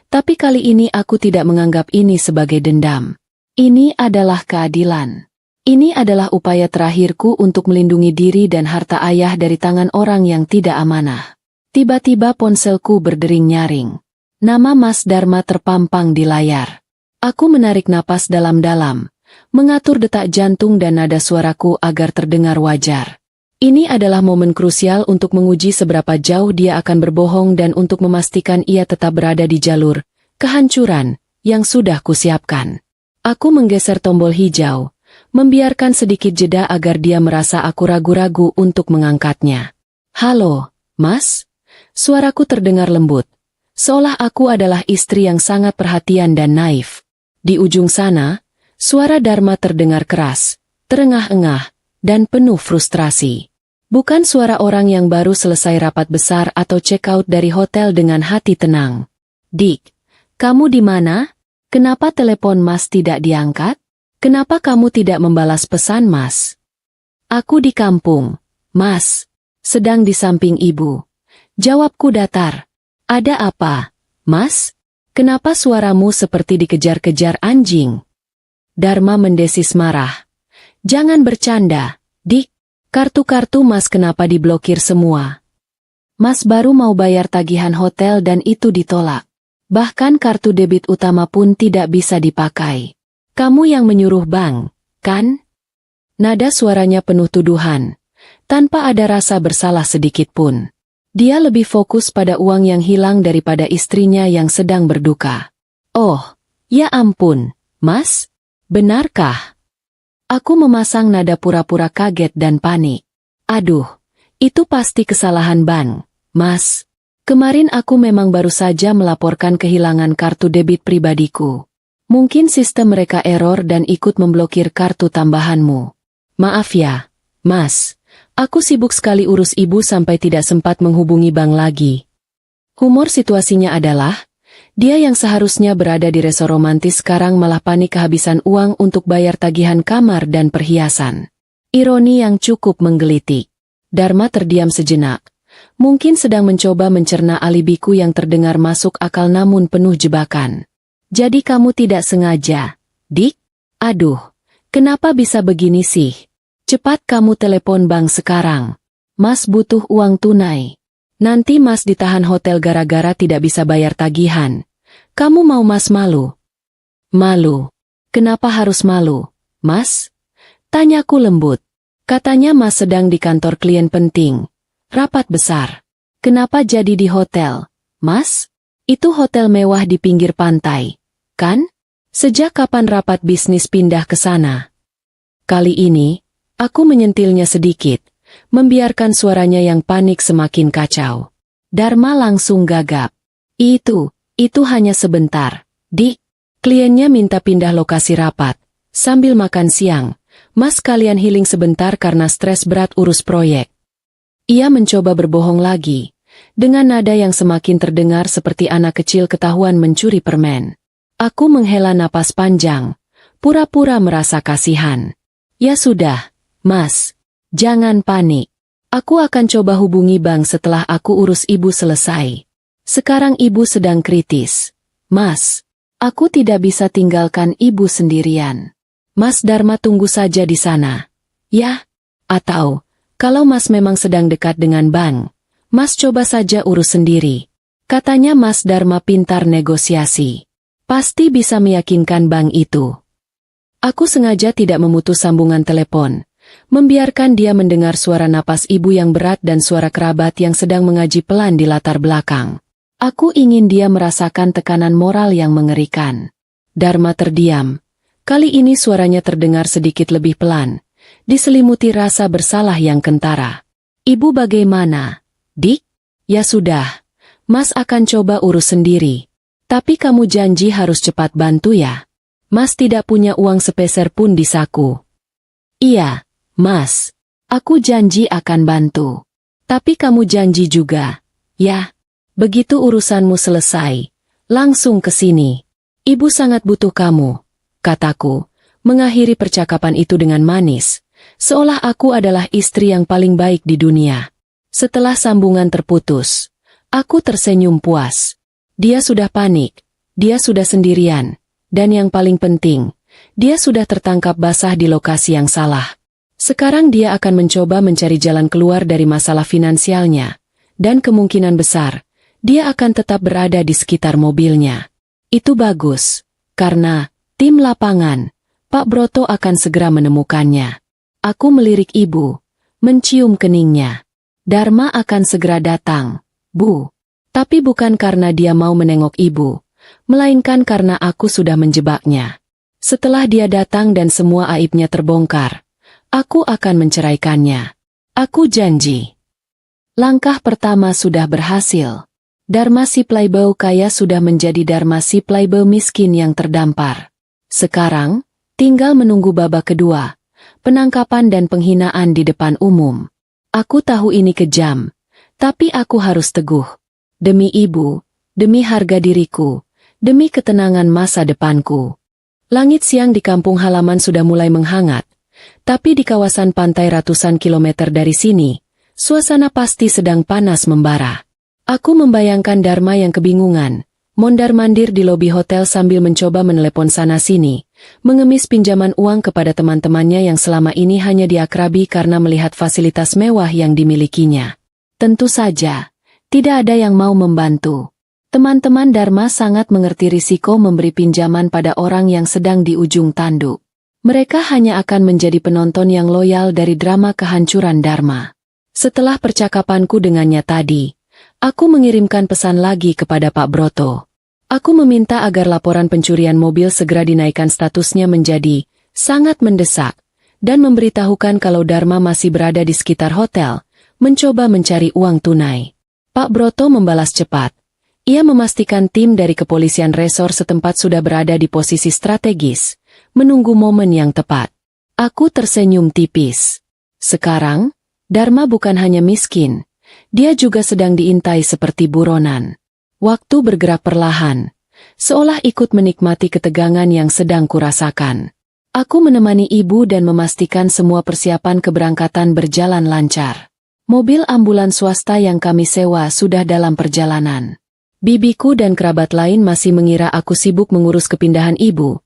Tapi kali ini aku tidak menganggap ini sebagai dendam. Ini adalah keadilan. Ini adalah upaya terakhirku untuk melindungi diri dan harta ayah dari tangan orang yang tidak amanah. Tiba-tiba ponselku berdering nyaring. Nama Mas Dharma terpampang di layar. Aku menarik napas dalam-dalam, mengatur detak jantung dan nada suaraku agar terdengar wajar. Ini adalah momen krusial untuk menguji seberapa jauh dia akan berbohong dan untuk memastikan ia tetap berada di jalur kehancuran yang sudah kusiapkan. Aku menggeser tombol hijau, membiarkan sedikit jeda agar dia merasa aku ragu-ragu untuk mengangkatnya. Halo, Mas? Suaraku terdengar lembut, seolah aku adalah istri yang sangat perhatian dan naif. Di ujung sana, suara Dharma terdengar keras, terengah-engah, dan penuh frustrasi. Bukan suara orang yang baru selesai rapat besar atau check-out dari hotel dengan hati tenang. Dik, kamu di mana? Kenapa telepon Mas tidak diangkat? Kenapa kamu tidak membalas pesan Mas? Aku di kampung, Mas. Sedang di samping ibu. Jawabku datar. Ada apa, Mas? Kenapa suaramu seperti dikejar-kejar anjing? Dharma mendesis marah. Jangan bercanda, Dik. Kartu-kartu Mas kenapa diblokir semua? Mas baru mau bayar tagihan hotel dan itu ditolak. Bahkan kartu debit utama pun tidak bisa dipakai. Kamu yang menyuruh bank, kan? Nada suaranya penuh tuduhan, tanpa ada rasa bersalah sedikit pun. Dia lebih fokus pada uang yang hilang daripada istrinya yang sedang berduka. Oh, ya ampun, Mas? Benarkah? Aku memasang nada pura-pura kaget dan panik. Aduh, itu pasti kesalahan bank, Mas. Kemarin aku memang baru saja melaporkan kehilangan kartu debit pribadiku. Mungkin sistem mereka error dan ikut memblokir kartu tambahanmu. Maaf ya, Mas. Aku sibuk sekali urus ibu sampai tidak sempat menghubungi bank lagi. Humor situasinya adalah, dia yang seharusnya berada di resor romantis sekarang malah panik kehabisan uang untuk bayar tagihan kamar dan perhiasan. Ironi yang cukup menggelitik. Dharma terdiam sejenak. Mungkin sedang mencoba mencerna alibiku yang terdengar masuk akal namun penuh jebakan. Jadi kamu tidak sengaja, Dik? Aduh, kenapa bisa begini sih? Cepat kamu telepon bank sekarang. Mas butuh uang tunai. Nanti Mas ditahan hotel gara-gara tidak bisa bayar tagihan. Kamu mau Mas malu? Malu? Kenapa harus malu, Mas? Tanyaku lembut. Katanya Mas sedang di kantor klien penting. Rapat besar. Kenapa jadi di hotel, Mas? Itu hotel mewah di pinggir pantai, kan? Sejak kapan rapat bisnis pindah ke sana? Kali ini, aku menyentilnya sedikit, membiarkan suaranya yang panik semakin kacau. Dharma langsung gagap. Itu hanya sebentar, Dik. Kliennya minta pindah lokasi rapat. Sambil makan siang, Mas kalian healing sebentar karena stres berat urus proyek. Ia mencoba berbohong lagi, dengan nada yang semakin terdengar seperti anak kecil ketahuan mencuri permen. Aku menghela napas panjang, pura-pura merasa kasihan. Ya sudah, Mas, jangan panik. Aku akan coba hubungi bank setelah aku urus ibu selesai. Sekarang ibu sedang kritis. Mas, aku tidak bisa tinggalkan ibu sendirian. Mas Dharma tunggu saja di sana. Ya, atau, kalau Mas memang sedang dekat dengan bank, Mas coba saja urus sendiri. Katanya Mas Dharma pintar negosiasi. Pasti bisa meyakinkan bank itu. Aku sengaja tidak memutus sambungan telepon, membiarkan dia mendengar suara napas ibu yang berat dan suara kerabat yang sedang mengaji pelan di latar belakang. Aku ingin dia merasakan tekanan moral yang mengerikan. Dharma terdiam. Kali ini suaranya terdengar sedikit lebih pelan, diselimuti rasa bersalah yang kentara. Ibu bagaimana, Dik? Ya sudah, Mas akan coba urus sendiri. Tapi kamu janji harus cepat bantu ya. Mas tidak punya uang sepeser pun di saku. Iya, Mas. Aku janji akan bantu. Tapi kamu janji juga, ya. Begitu urusanmu selesai, langsung ke sini. Ibu sangat butuh kamu, kataku, mengakhiri percakapan itu dengan manis, seolah aku adalah istri yang paling baik di dunia. Setelah sambungan terputus, aku tersenyum puas. Dia sudah panik, dia sudah sendirian, dan yang paling penting, dia sudah tertangkap basah di lokasi yang salah. Sekarang dia akan mencoba mencari jalan keluar dari masalah finansialnya, dan kemungkinan besar, dia akan tetap berada di sekitar mobilnya. Itu bagus, karena tim lapangan, Pak Broto akan segera menemukannya. Aku melirik ibu, mencium keningnya. Dharma akan segera datang, Bu. Tapi bukan karena dia mau menengok ibu, melainkan karena aku sudah menjebaknya. Setelah dia datang dan semua aibnya terbongkar, aku akan menceraikannya. Aku janji. Langkah pertama sudah berhasil. Dharma si playboy kaya sudah menjadi Dharma si playboy miskin yang terdampar. Sekarang, tinggal menunggu babak kedua, penangkapan dan penghinaan di depan umum. Aku tahu ini kejam, tapi aku harus teguh. Demi ibu, demi harga diriku, demi ketenangan masa depanku. Langit siang di kampung halaman sudah mulai menghangat, tapi di kawasan pantai ratusan kilometer dari sini, suasana pasti sedang panas membara. Aku membayangkan Dharma yang kebingungan, mondar-mandir di lobi hotel sambil mencoba menelepon sana-sini, mengemis pinjaman uang kepada teman-temannya yang selama ini hanya diakrabi karena melihat fasilitas mewah yang dimilikinya. Tentu saja, tidak ada yang mau membantu. Teman-teman Dharma sangat mengerti risiko memberi pinjaman pada orang yang sedang di ujung tanduk. Mereka hanya akan menjadi penonton yang loyal dari drama kehancuran Dharma. Setelah percakapanku dengannya tadi, aku mengirimkan pesan lagi kepada Pak Broto. Aku meminta agar laporan pencurian mobil segera dinaikkan statusnya menjadi sangat mendesak, dan memberitahukan kalau Dharma masih berada di sekitar hotel, mencoba mencari uang tunai. Pak Broto membalas cepat. Ia memastikan tim dari kepolisian resor setempat sudah berada di posisi strategis, menunggu momen yang tepat. Aku tersenyum tipis. Sekarang, Dharma bukan hanya miskin, dia juga sedang diintai seperti buronan. Waktu bergerak perlahan, seolah ikut menikmati ketegangan yang sedang kurasakan. Aku menemani ibu dan memastikan semua persiapan keberangkatan berjalan lancar. Mobil ambulans swasta yang kami sewa sudah dalam perjalanan. Bibiku dan kerabat lain masih mengira aku sibuk mengurus kepindahan ibu,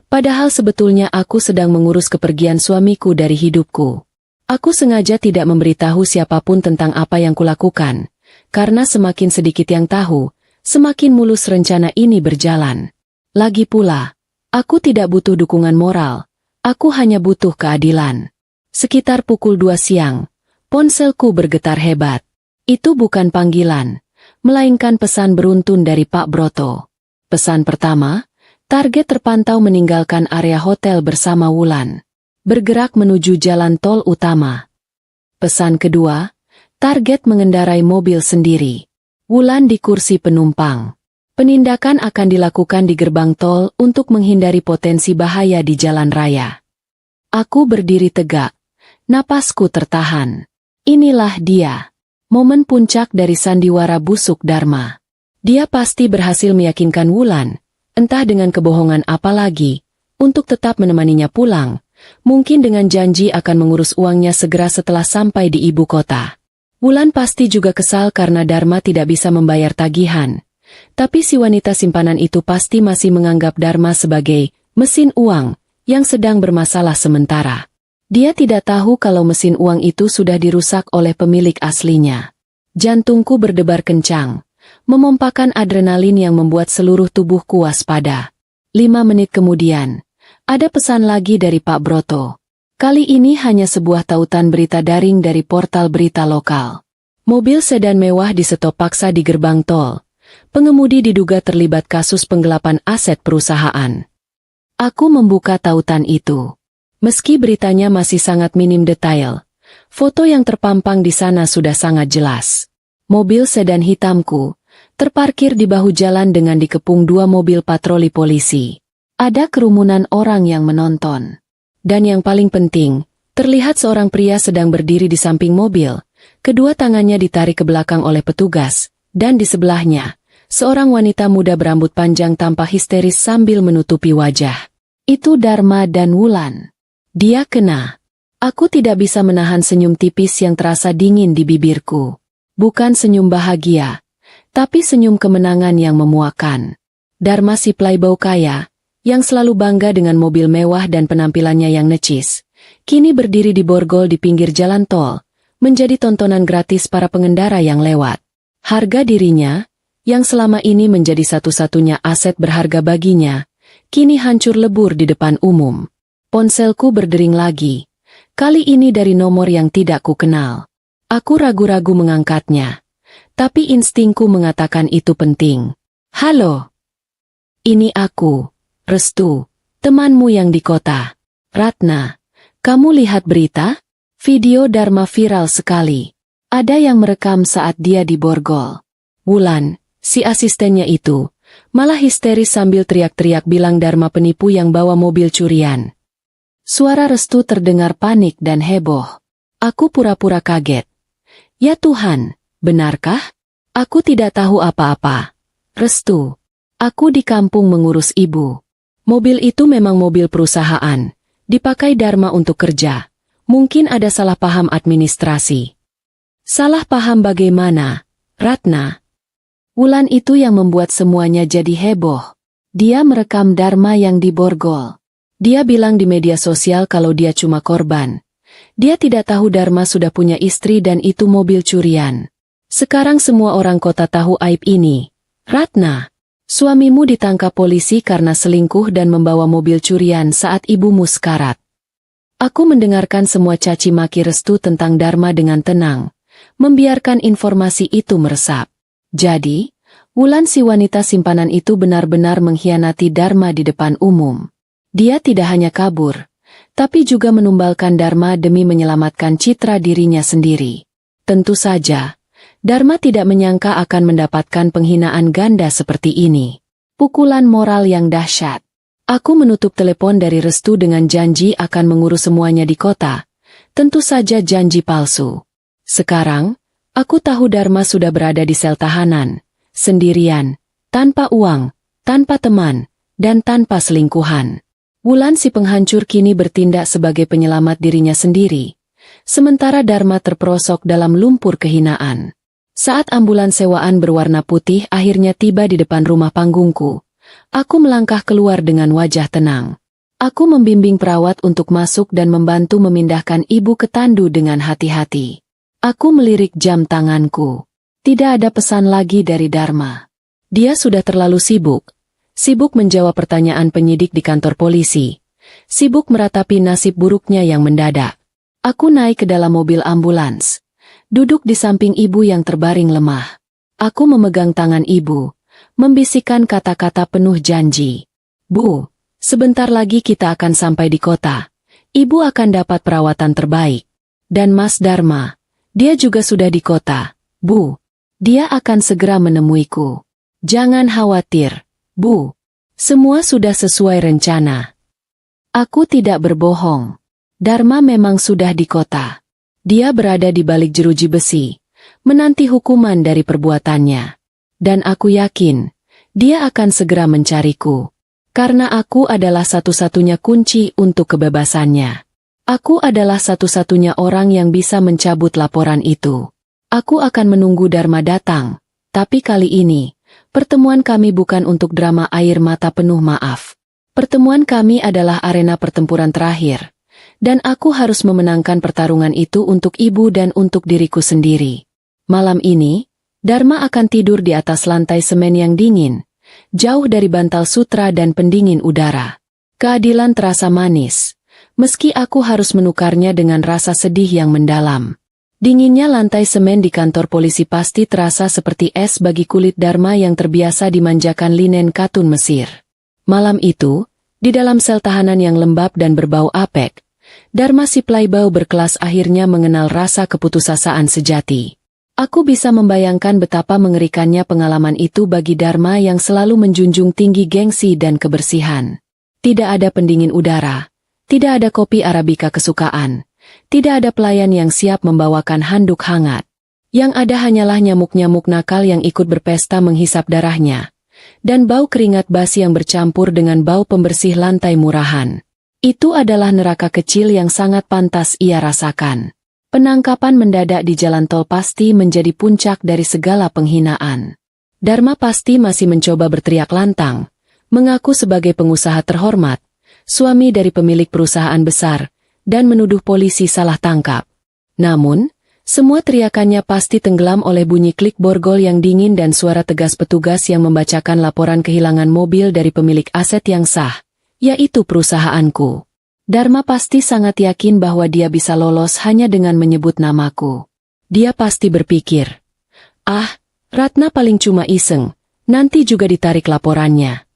padahal sebetulnya aku sedang mengurus kepergian suamiku dari hidupku. Aku sengaja tidak memberitahu siapapun tentang apa yang kulakukan, karena semakin sedikit yang tahu, semakin mulus rencana ini berjalan. Lagi pula, aku tidak butuh dukungan moral, aku hanya butuh keadilan. Sekitar pukul 2 siang, ponselku bergetar hebat. Itu bukan panggilan, melainkan pesan beruntun dari Pak Broto. Pesan pertama, target terpantau meninggalkan area hotel bersama Wulan, bergerak menuju jalan tol utama. Pesan kedua, target mengendarai mobil sendiri. Wulan di kursi penumpang. Penindakan akan dilakukan di gerbang tol untuk menghindari potensi bahaya di jalan raya. Aku berdiri tegak, napasku tertahan. Inilah dia, momen puncak dari sandiwara busuk Dharma. Dia pasti berhasil meyakinkan Wulan, entah dengan kebohongan apa lagi, untuk tetap menemaninya pulang, mungkin dengan janji akan mengurus uangnya segera setelah sampai di ibu kota. Wulan pasti juga kesal karena Dharma tidak bisa membayar tagihan, tapi si wanita simpanan itu pasti masih menganggap Dharma sebagai mesin uang yang sedang bermasalah sementara. Dia tidak tahu kalau mesin uang itu sudah dirusak oleh pemilik aslinya. Jantungku berdebar kencang, memompakan adrenalin yang membuat seluruh tubuhku waspada. 5 menit kemudian, ada pesan lagi dari Pak Broto. Kali ini hanya sebuah tautan berita daring dari portal berita lokal. Mobil sedan mewah disetop paksa di gerbang tol. Pengemudi diduga terlibat kasus penggelapan aset perusahaan. Aku membuka tautan itu. Meski beritanya masih sangat minim detail, foto yang terpampang di sana sudah sangat jelas. Mobil sedan hitamku terparkir di bahu jalan dengan dikepung 2 mobil patroli polisi. Ada kerumunan orang yang menonton. Dan yang paling penting, terlihat seorang pria sedang berdiri di samping mobil, kedua tangannya ditarik ke belakang oleh petugas, dan di sebelahnya, seorang wanita muda berambut panjang tampak histeris sambil menutupi wajah. Itu Dharma dan Wulan. Dia kena. Aku tidak bisa menahan senyum tipis yang terasa dingin di bibirku. Bukan senyum bahagia, tapi senyum kemenangan yang memuakkan. Dharma si playboy kaya, yang selalu bangga dengan mobil mewah dan penampilannya yang necis, kini berdiri di borgol di pinggir jalan tol, menjadi tontonan gratis para pengendara yang lewat. Harga dirinya, yang selama ini menjadi satu-satunya aset berharga baginya, kini hancur lebur di depan umum. Ponselku berdering lagi, kali ini dari nomor yang tidak kukenal. Aku ragu-ragu mengangkatnya, tapi instingku mengatakan itu penting. Halo. Ini aku, Restu, temanmu yang di kota. Ratna, kamu lihat berita? Video Dharma viral sekali. Ada yang merekam saat dia diborgol. Wulan, si asistennya itu, malah histeris sambil teriak-teriak bilang Dharma penipu yang bawa mobil curian. Suara Restu terdengar panik dan heboh. Aku pura-pura kaget. Ya Tuhan, benarkah? Aku tidak tahu apa-apa. Restu, aku di kampung mengurus ibu. Mobil itu memang mobil perusahaan, dipakai Dharma untuk kerja. Mungkin ada salah paham administrasi. Salah paham bagaimana, Ratna? Wulan itu yang membuat semuanya jadi heboh. Dia merekam Dharma yang diborgol. Dia bilang di media sosial kalau dia cuma korban. Dia tidak tahu Dharma sudah punya istri dan itu mobil curian. Sekarang semua orang kota tahu aib ini. Ratna, suamimu ditangkap polisi karena selingkuh dan membawa mobil curian saat ibumu sekarat. Aku mendengarkan semua caci maki Restu tentang Dharma dengan tenang, membiarkan informasi itu meresap. Jadi, Wulan si wanita simpanan itu benar-benar mengkhianati Dharma di depan umum. Dia tidak hanya kabur, tapi juga menumbalkan Dharma demi menyelamatkan citra dirinya sendiri. Tentu saja, Dharma tidak menyangka akan mendapatkan penghinaan ganda seperti ini. Pukulan moral yang dahsyat. Aku menutup telepon dari Restu dengan janji akan mengurus semuanya di kota. Tentu saja janji palsu. Sekarang, aku tahu Dharma sudah berada di sel tahanan, sendirian, tanpa uang, tanpa teman, dan tanpa selingkuhan. Wulan si penghancur kini bertindak sebagai penyelamat dirinya sendiri, sementara Dharma terperosok dalam lumpur kehinaan. Saat ambulans sewaan berwarna putih akhirnya tiba di depan rumah panggungku, aku melangkah keluar dengan wajah tenang. Aku membimbing perawat untuk masuk dan membantu memindahkan ibu ke tandu dengan hati-hati. Aku melirik jam tanganku. Tidak ada pesan lagi dari Dharma. Dia sudah terlalu sibuk. Sibuk menjawab pertanyaan penyidik di kantor polisi. Sibuk meratapi nasib buruknya yang mendadak. Aku naik ke dalam mobil ambulans. Duduk di samping ibu yang terbaring lemah. Aku memegang tangan ibu, membisikkan kata-kata penuh janji. Bu, sebentar lagi kita akan sampai di kota. Ibu akan dapat perawatan terbaik. Dan Mas Dharma, dia juga sudah di kota. Bu, dia akan segera menemuiku. Jangan khawatir. Bu, semua sudah sesuai rencana. Aku tidak berbohong. Dharma memang sudah di kota. Dia berada di balik jeruji besi, menanti hukuman dari perbuatannya. Dan aku yakin, dia akan segera mencariku. Karena aku adalah satu-satunya kunci untuk kebebasannya. Aku adalah satu-satunya orang yang bisa mencabut laporan itu. Aku akan menunggu Dharma datang, tapi kali ini, pertemuan kami bukan untuk drama air mata penuh maaf. Pertemuan kami adalah arena pertempuran terakhir. Dan aku harus memenangkan pertarungan itu untuk ibu dan untuk diriku sendiri. Malam ini, Dharma akan tidur di atas lantai semen yang dingin, jauh dari bantal sutra dan pendingin udara. Keadilan terasa manis, meski aku harus menukarnya dengan rasa sedih yang mendalam. Dinginnya lantai semen di kantor polisi pasti terasa seperti es bagi kulit Dharma yang terbiasa dimanjakan linen katun Mesir. Malam itu, di dalam sel tahanan yang lembab dan berbau apek, Dharma si playboy berkelas akhirnya mengenal rasa keputusasaan sejati. Aku bisa membayangkan betapa mengerikannya pengalaman itu bagi Dharma yang selalu menjunjung tinggi gengsi dan kebersihan. Tidak ada pendingin udara, tidak ada kopi Arabica kesukaan. Tidak ada pelayan yang siap membawakan handuk hangat. Yang ada hanyalah nyamuk-nyamuk nakal yang ikut berpesta menghisap darahnya. Dan bau keringat basi yang bercampur dengan bau pembersih lantai murahan. Itu adalah neraka kecil yang sangat pantas ia rasakan. Penangkapan mendadak di jalan tol pasti menjadi puncak dari segala penghinaan. Dharma pasti masih mencoba berteriak lantang, mengaku sebagai pengusaha terhormat, suami dari pemilik perusahaan besar, dan menuduh polisi salah tangkap. Namun, semua teriakannya pasti tenggelam oleh bunyi klik borgol yang dingin dan suara tegas petugas yang membacakan laporan kehilangan mobil dari pemilik aset yang sah, yaitu perusahaanku. Dharma pasti sangat yakin bahwa dia bisa lolos hanya dengan menyebut namaku. Dia pasti berpikir, Ratna paling cuma iseng, nanti juga ditarik laporannya.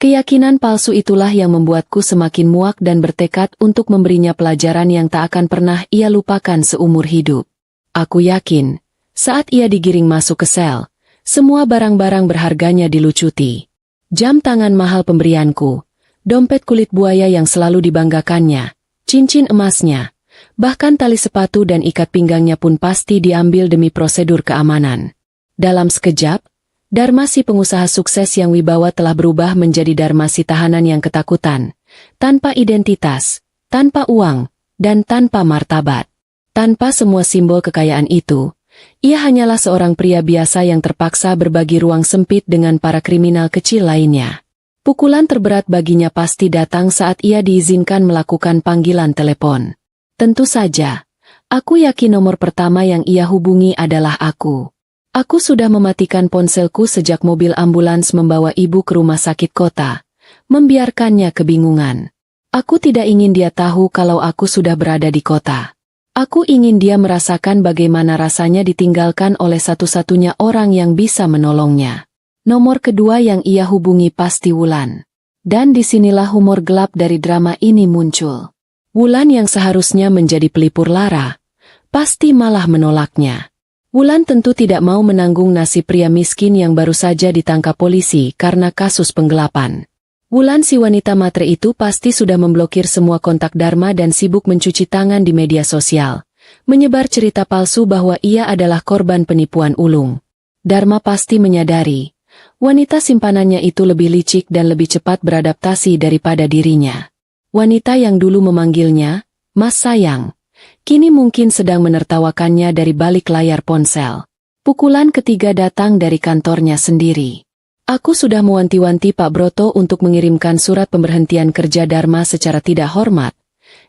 Keyakinan palsu itulah yang membuatku semakin muak dan bertekad untuk memberinya pelajaran yang tak akan pernah ia lupakan seumur hidup. Aku yakin, saat ia digiring masuk ke sel, semua barang-barang berharganya dilucuti. Jam tangan mahal pemberianku, dompet kulit buaya yang selalu dibanggakannya, cincin emasnya, bahkan tali sepatu dan ikat pinggangnya pun pasti diambil demi prosedur keamanan. Dalam sekejap, Dharma si pengusaha sukses yang wibawa telah berubah menjadi Dharma si tahanan yang ketakutan, tanpa identitas, tanpa uang, dan tanpa martabat. Tanpa semua simbol kekayaan itu, ia hanyalah seorang pria biasa yang terpaksa berbagi ruang sempit dengan para kriminal kecil lainnya. Pukulan terberat baginya pasti datang saat ia diizinkan melakukan panggilan telepon. Tentu saja, aku yakin nomor pertama yang ia hubungi adalah aku. Aku sudah mematikan ponselku sejak mobil ambulans membawa ibu ke rumah sakit kota, membiarkannya kebingungan. Aku tidak ingin dia tahu kalau aku sudah berada di kota. Aku ingin dia merasakan bagaimana rasanya ditinggalkan oleh satu-satunya orang yang bisa menolongnya. Nomor kedua yang ia hubungi pasti Wulan. Dan disinilah humor gelap dari drama ini muncul. Wulan yang seharusnya menjadi pelipur lara, pasti malah menolaknya. Wulan tentu tidak mau menanggung nasib pria miskin yang baru saja ditangkap polisi karena kasus penggelapan. Wulan si wanita matre itu pasti sudah memblokir semua kontak Dharma dan sibuk mencuci tangan di media sosial, menyebar cerita palsu bahwa ia adalah korban penipuan ulung. Dharma pasti menyadari, wanita simpanannya itu lebih licik dan lebih cepat beradaptasi daripada dirinya. Wanita yang dulu memanggilnya, Mas Sayang, kini mungkin sedang menertawakannya dari balik layar ponsel. Pukulan ketiga datang dari kantornya sendiri. Aku sudah mewanti-wanti Pak Broto untuk mengirimkan surat pemberhentian kerja Dharma secara tidak hormat,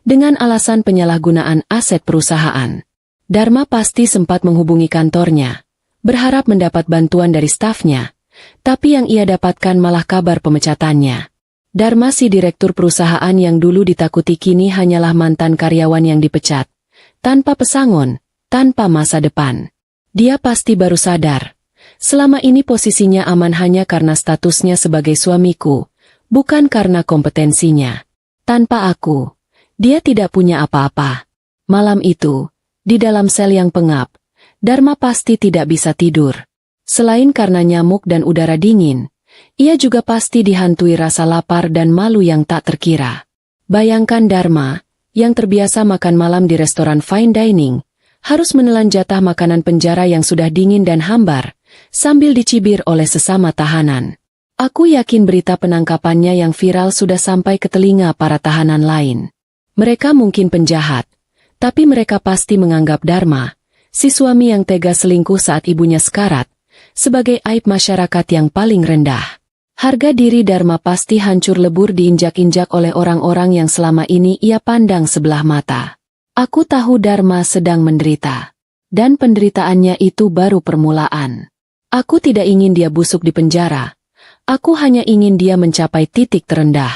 dengan alasan penyalahgunaan aset perusahaan. Dharma pasti sempat menghubungi kantornya, berharap mendapat bantuan dari stafnya, tapi yang ia dapatkan malah kabar pemecatannya. Dharma si direktur perusahaan yang dulu ditakuti kini hanyalah mantan karyawan yang dipecat, tanpa pesangon, tanpa masa depan. Dia pasti baru sadar. Selama ini posisinya aman hanya karena statusnya sebagai suamiku, bukan karena kompetensinya. Tanpa aku, dia tidak punya apa-apa. Malam itu, di dalam sel yang pengap, Dharma pasti tidak bisa tidur. Selain karena nyamuk dan udara dingin, ia juga pasti dihantui rasa lapar dan malu yang tak terkira. Bayangkan Dharma, yang terbiasa makan malam di restoran fine dining, harus menelan jatah makanan penjara yang sudah dingin dan hambar, sambil dicibir oleh sesama tahanan. Aku yakin berita penangkapannya yang viral sudah sampai ke telinga para tahanan lain. Mereka mungkin penjahat, tapi mereka pasti menganggap Dharma, si suami yang tega selingkuh saat ibunya sekarat, sebagai aib masyarakat yang paling rendah. Harga diri Dharma pasti hancur lebur diinjak-injak oleh orang-orang yang selama ini ia pandang sebelah mata. Aku tahu Dharma sedang menderita, dan penderitaannya itu baru permulaan. Aku tidak ingin dia busuk di penjara. Aku hanya ingin dia mencapai titik terendah.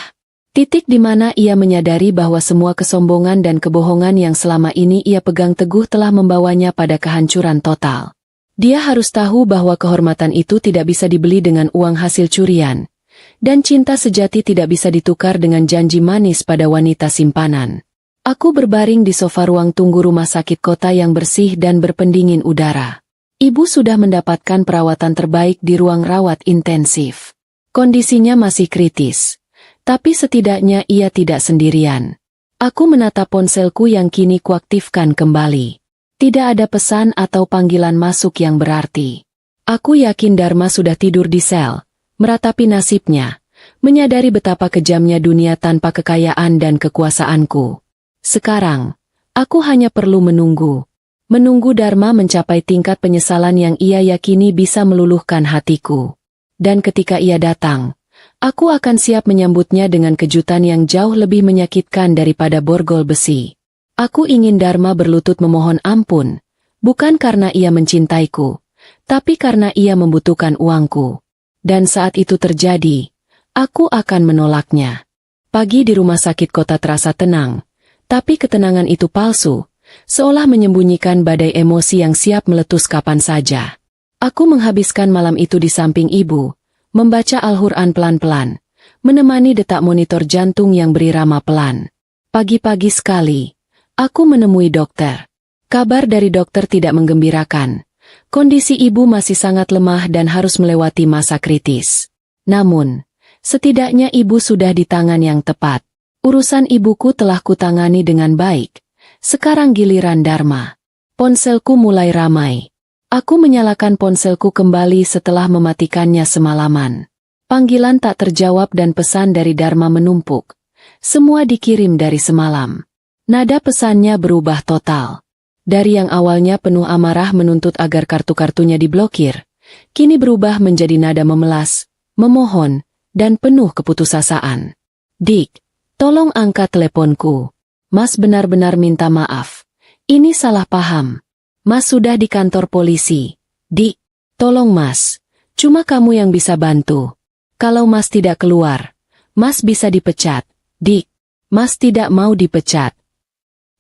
Titik di mana ia menyadari bahwa semua kesombongan dan kebohongan yang selama ini ia pegang teguh telah membawanya pada kehancuran total. Dia harus tahu bahwa kehormatan itu tidak bisa dibeli dengan uang hasil curian, dan cinta sejati tidak bisa ditukar dengan janji manis pada wanita simpanan. Aku berbaring di sofa ruang tunggu rumah sakit kota yang bersih dan berpendingin udara. Ibu sudah mendapatkan perawatan terbaik di ruang rawat intensif. Kondisinya masih kritis, tapi setidaknya ia tidak sendirian. Aku menatap ponselku yang kini kuaktifkan kembali. Tidak ada pesan atau panggilan masuk yang berarti. Aku yakin Dharma sudah tidur di sel, meratapi nasibnya, menyadari betapa kejamnya dunia tanpa kekayaan dan kekuasaanku. Sekarang, aku hanya perlu menunggu. Menunggu Dharma mencapai tingkat penyesalan yang ia yakini bisa meluluhkan hatiku. Dan ketika ia datang, aku akan siap menyambutnya dengan kejutan yang jauh lebih menyakitkan daripada borgol besi. Aku ingin Dharma berlutut memohon ampun, bukan karena ia mencintaiku, tapi karena ia membutuhkan uangku. Dan saat itu terjadi, aku akan menolaknya. Pagi di rumah sakit kota terasa tenang, tapi ketenangan itu palsu. Seolah menyembunyikan badai emosi yang siap meletus kapan saja. Aku menghabiskan malam itu di samping ibu, membaca Al-Quran pelan-pelan, menemani detak monitor jantung yang berirama pelan. Pagi-pagi sekali, aku menemui dokter. Kabar dari dokter tidak menggembirakan. Kondisi ibu masih sangat lemah dan harus melewati masa kritis. Namun, setidaknya ibu sudah di tangan yang tepat. Urusan ibuku telah kutangani dengan baik. Sekarang giliran Dharma. Ponselku mulai ramai. Aku menyalakan ponselku kembali setelah mematikannya semalaman. Panggilan tak terjawab dan pesan dari Dharma menumpuk. Semua dikirim dari semalam. Nada pesannya berubah total. Dari yang awalnya penuh amarah menuntut agar kartu-kartunya diblokir, kini berubah menjadi nada memelas, memohon, dan penuh keputusasaan. Dik, tolong angkat teleponku. Mas benar-benar minta maaf. Ini salah paham. Mas sudah di kantor polisi. Dik, tolong Mas. Cuma kamu yang bisa bantu. Kalau Mas tidak keluar, Mas bisa dipecat. Dik, Mas tidak mau dipecat.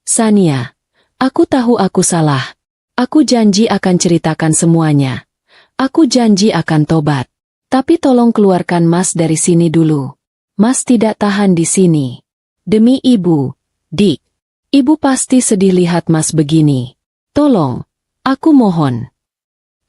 Sania. Aku tahu aku salah. Aku janji akan ceritakan semuanya. Aku janji akan tobat. Tapi tolong keluarkan Mas dari sini dulu. Mas tidak tahan di sini. Demi ibu, Dik. Ibu pasti sedih lihat Mas begini. Tolong, aku mohon.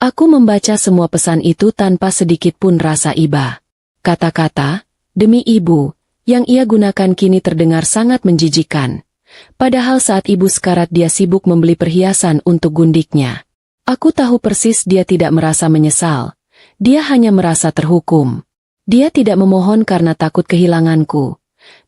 Aku membaca semua pesan itu tanpa sedikit pun rasa iba. Kata-kata, demi ibu, yang ia gunakan kini terdengar sangat menjijikan. Padahal saat ibu sekarat dia sibuk membeli perhiasan untuk gundiknya. Aku tahu persis dia tidak merasa menyesal. Dia hanya merasa terhukum. Dia tidak memohon karena takut kehilanganku,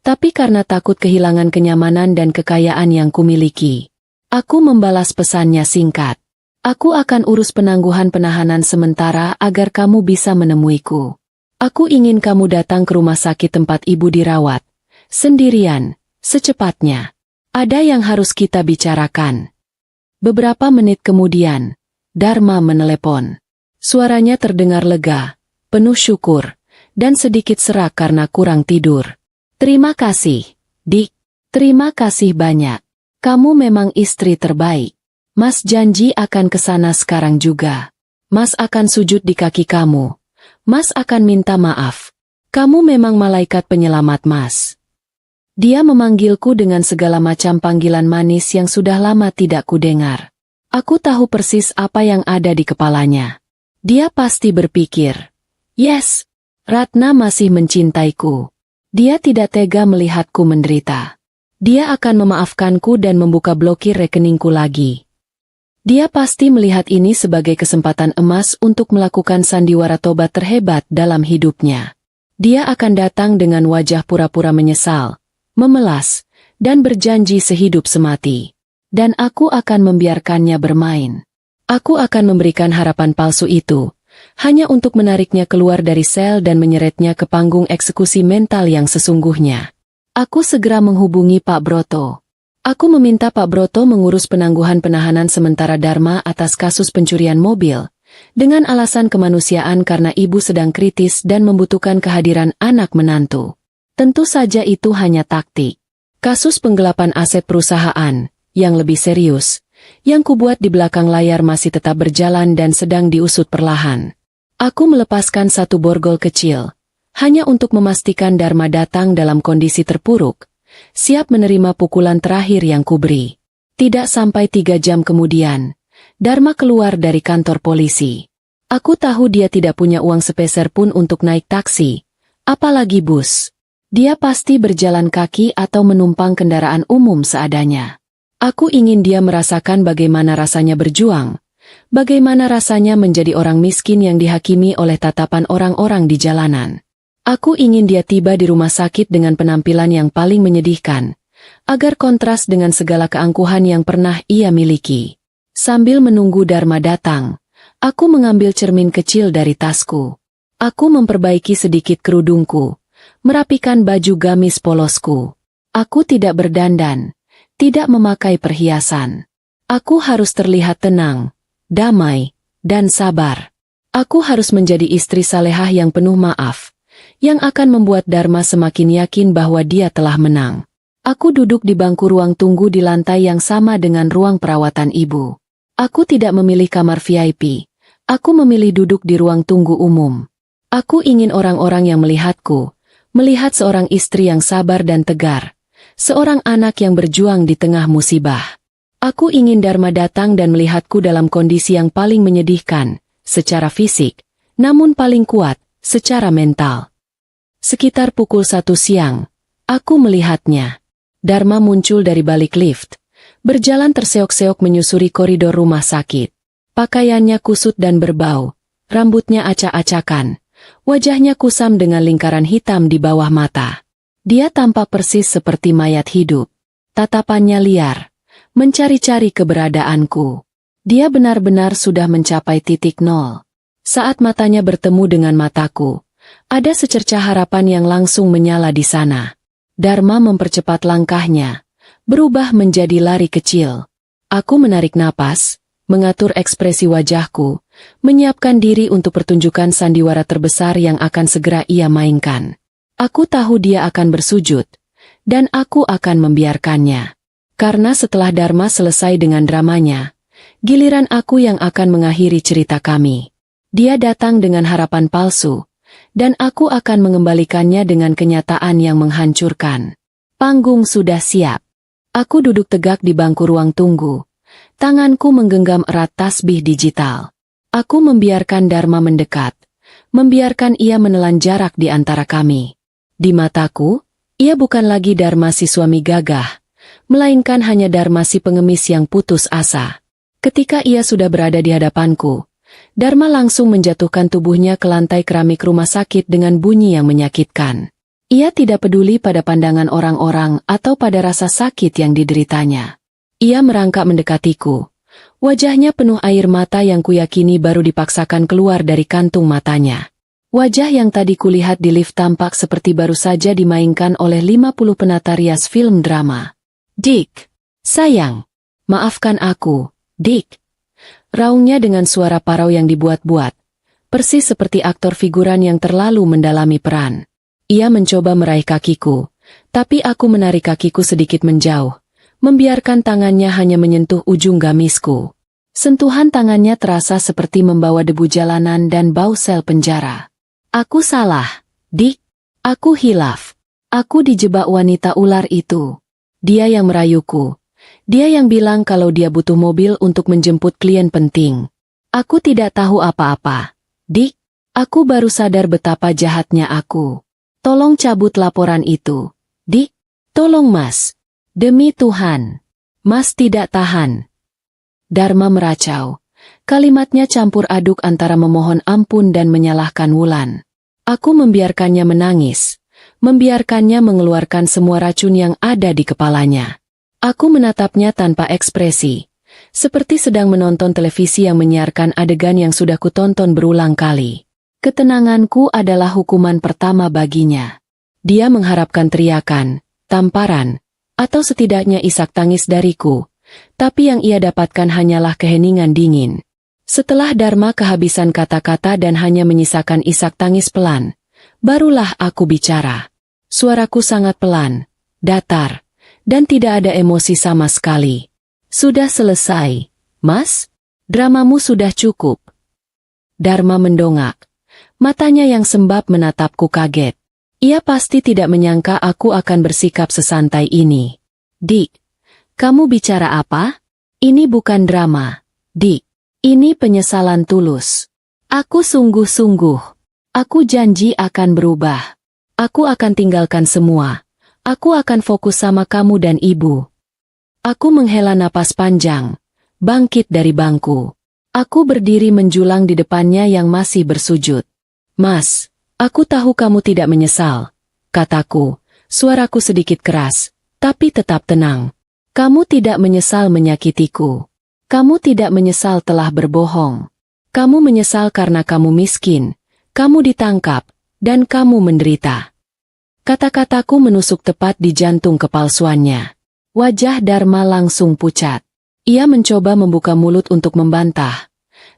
tapi karena takut kehilangan kenyamanan dan kekayaan yang kumiliki. Aku membalas pesannya singkat. Aku akan urus penangguhan penahanan sementara agar kamu bisa menemuiku. Aku ingin kamu datang ke rumah sakit tempat ibu dirawat. Sendirian, secepatnya. Ada yang harus kita bicarakan. Beberapa menit kemudian, Dharma menelepon. Suaranya terdengar lega, penuh syukur, dan sedikit serak karena kurang tidur. Terima kasih, Dik. Terima kasih banyak. Kamu memang istri terbaik. Mas janji akan kesana sekarang juga. Mas akan sujud di kaki kamu. Mas akan minta maaf. Kamu memang malaikat penyelamat Mas. Dia memanggilku dengan segala macam panggilan manis yang sudah lama tidak kudengar. Aku tahu persis apa yang ada di kepalanya. Dia pasti berpikir, yes, Ratna masih mencintaiku. Dia tidak tega melihatku menderita. Dia akan memaafkanku dan membuka blokir rekeningku lagi. Dia pasti melihat ini sebagai kesempatan emas untuk melakukan sandiwara tobat terhebat dalam hidupnya. Dia akan datang dengan wajah pura-pura menyesal, memelas, dan berjanji sehidup semati. Dan aku akan membiarkannya bermain. Aku akan memberikan harapan palsu itu, hanya untuk menariknya keluar dari sel dan menyeretnya ke panggung eksekusi mental yang sesungguhnya. Aku segera menghubungi Pak Broto. Aku meminta Pak Broto mengurus penangguhan penahanan sementara Dharma atas kasus pencurian mobil, dengan alasan kemanusiaan karena ibu sedang kritis dan membutuhkan kehadiran anak menantu. Tentu saja itu hanya taktik. Kasus penggelapan aset perusahaan, yang lebih serius, yang kubuat di belakang layar masih tetap berjalan dan sedang diusut perlahan. Aku melepaskan satu borgol kecil, hanya untuk memastikan Dharma datang dalam kondisi terpuruk, siap menerima pukulan terakhir yang kuberi. Tidak sampai 3 jam kemudian, Dharma keluar dari kantor polisi. Aku tahu dia tidak punya uang sepeser pun untuk naik taksi, apalagi bus. Dia pasti berjalan kaki atau menumpang kendaraan umum seadanya. Aku ingin dia merasakan bagaimana rasanya berjuang, bagaimana rasanya menjadi orang miskin yang dihakimi oleh tatapan orang-orang di jalanan. Aku ingin dia tiba di rumah sakit dengan penampilan yang paling menyedihkan, agar kontras dengan segala keangkuhan yang pernah ia miliki. Sambil menunggu Dharma datang, aku mengambil cermin kecil dari tasku. Aku memperbaiki sedikit kerudungku, merapikan baju gamis polosku. Aku tidak berdandan, tidak memakai perhiasan. Aku harus terlihat tenang, damai, dan sabar. Aku harus menjadi istri salehah yang penuh maaf, yang akan membuat Dharma semakin yakin bahwa dia telah menang. Aku duduk di bangku ruang tunggu di lantai yang sama dengan ruang perawatan ibu. Aku tidak memilih kamar VIP. Aku memilih duduk di ruang tunggu umum. Aku ingin orang-orang yang melihatku, melihat seorang istri yang sabar dan tegar, seorang anak yang berjuang di tengah musibah. Aku ingin Dharma datang dan melihatku dalam kondisi yang paling menyedihkan, secara fisik, namun paling kuat, secara mental. Sekitar pukul 1 siang, aku melihatnya. Dharma muncul dari balik lift, berjalan terseok-seok menyusuri koridor rumah sakit. Pakaiannya kusut dan berbau, rambutnya acak-acakan, wajahnya kusam dengan lingkaran hitam di bawah mata. Dia tampak persis seperti mayat hidup. Tatapannya liar, mencari-cari keberadaanku. Dia benar-benar sudah mencapai titik nol. Saat matanya bertemu dengan mataku, ada secercah harapan yang langsung menyala di sana. Dharma mempercepat langkahnya, berubah menjadi lari kecil. Aku menarik napas, mengatur ekspresi wajahku, menyiapkan diri untuk pertunjukan sandiwara terbesar yang akan segera ia mainkan. Aku tahu dia akan bersujud, dan aku akan membiarkannya. Karena setelah Dharma selesai dengan dramanya, giliran aku yang akan mengakhiri cerita kami. Dia datang dengan harapan palsu, dan aku akan mengembalikannya dengan kenyataan yang menghancurkan. Panggung sudah siap. Aku duduk tegak di bangku ruang tunggu. Tanganku menggenggam erat tasbih digital. Aku membiarkan Dharma mendekat, membiarkan ia menelan jarak di antara kami. Di mataku, ia bukan lagi Dharma si suami gagah, melainkan hanya Dharma si pengemis yang putus asa. Ketika ia sudah berada di hadapanku, Dharma langsung menjatuhkan tubuhnya ke lantai keramik rumah sakit dengan bunyi yang menyakitkan. Ia tidak peduli pada pandangan orang-orang atau pada rasa sakit yang dideritanya. Ia merangkak mendekatiku. Wajahnya penuh air mata yang kuyakini baru dipaksakan keluar dari kantung matanya. Wajah yang tadi kulihat di lift tampak seperti baru saja dimainkan oleh 50 penata rias film drama. "Dick, sayang, maafkan aku, Dick." Raungnya dengan suara parau yang dibuat-buat, persis seperti aktor figuran yang terlalu mendalami peran. Ia mencoba meraih kakiku, tapi aku menarik kakiku sedikit menjauh. Membiarkan tangannya hanya menyentuh ujung gamisku. Sentuhan tangannya terasa seperti membawa debu jalanan dan bau sel penjara. Aku salah, Dick. Aku hilaf. Aku dijebak wanita ular itu. Dia yang merayuku. Dia yang bilang kalau dia butuh mobil untuk menjemput klien penting. Aku tidak tahu apa-apa. Dick, aku baru sadar betapa jahatnya aku. Tolong cabut laporan itu. Dick, tolong Mas. Demi Tuhan, Mas tidak tahan. Dharma meracau. Kalimatnya campur aduk antara memohon ampun dan menyalahkan Wulan. Aku membiarkannya menangis, membiarkannya mengeluarkan semua racun yang ada di kepalanya. Aku menatapnya tanpa ekspresi, seperti sedang menonton televisi yang menyiarkan adegan yang sudah kutonton berulang kali. Ketenanganku adalah hukuman pertama baginya. Dia mengharapkan teriakan, tamparan, atau setidaknya isak tangis dariku, tapi yang ia dapatkan hanyalah keheningan dingin. Setelah Dharma kehabisan kata-kata dan hanya menyisakan isak tangis pelan, barulah aku bicara. Suaraku sangat pelan, datar, dan tidak ada emosi sama sekali. Sudah selesai, Mas? Dramamu sudah cukup. Dharma mendongak. Matanya yang sembab menatapku kaget. Ia pasti tidak menyangka aku akan bersikap sesantai ini. Dick, kamu bicara apa? Ini bukan drama. Dick, ini penyesalan tulus. Aku sungguh-sungguh. Aku janji akan berubah. Aku akan tinggalkan semua. Aku akan fokus sama kamu dan ibu. Aku menghela napas panjang, bangkit dari bangku. Aku berdiri menjulang di depannya yang masih bersujud. Mas, aku tahu kamu tidak menyesal, kataku, suaraku sedikit keras, tapi tetap tenang. Kamu tidak menyesal menyakitiku. Kamu tidak menyesal telah berbohong. Kamu menyesal karena kamu miskin, kamu ditangkap, dan kamu menderita. Kata-kataku menusuk tepat di jantung kepalsuannya. Wajah Dharma langsung pucat. Ia mencoba membuka mulut untuk membantah,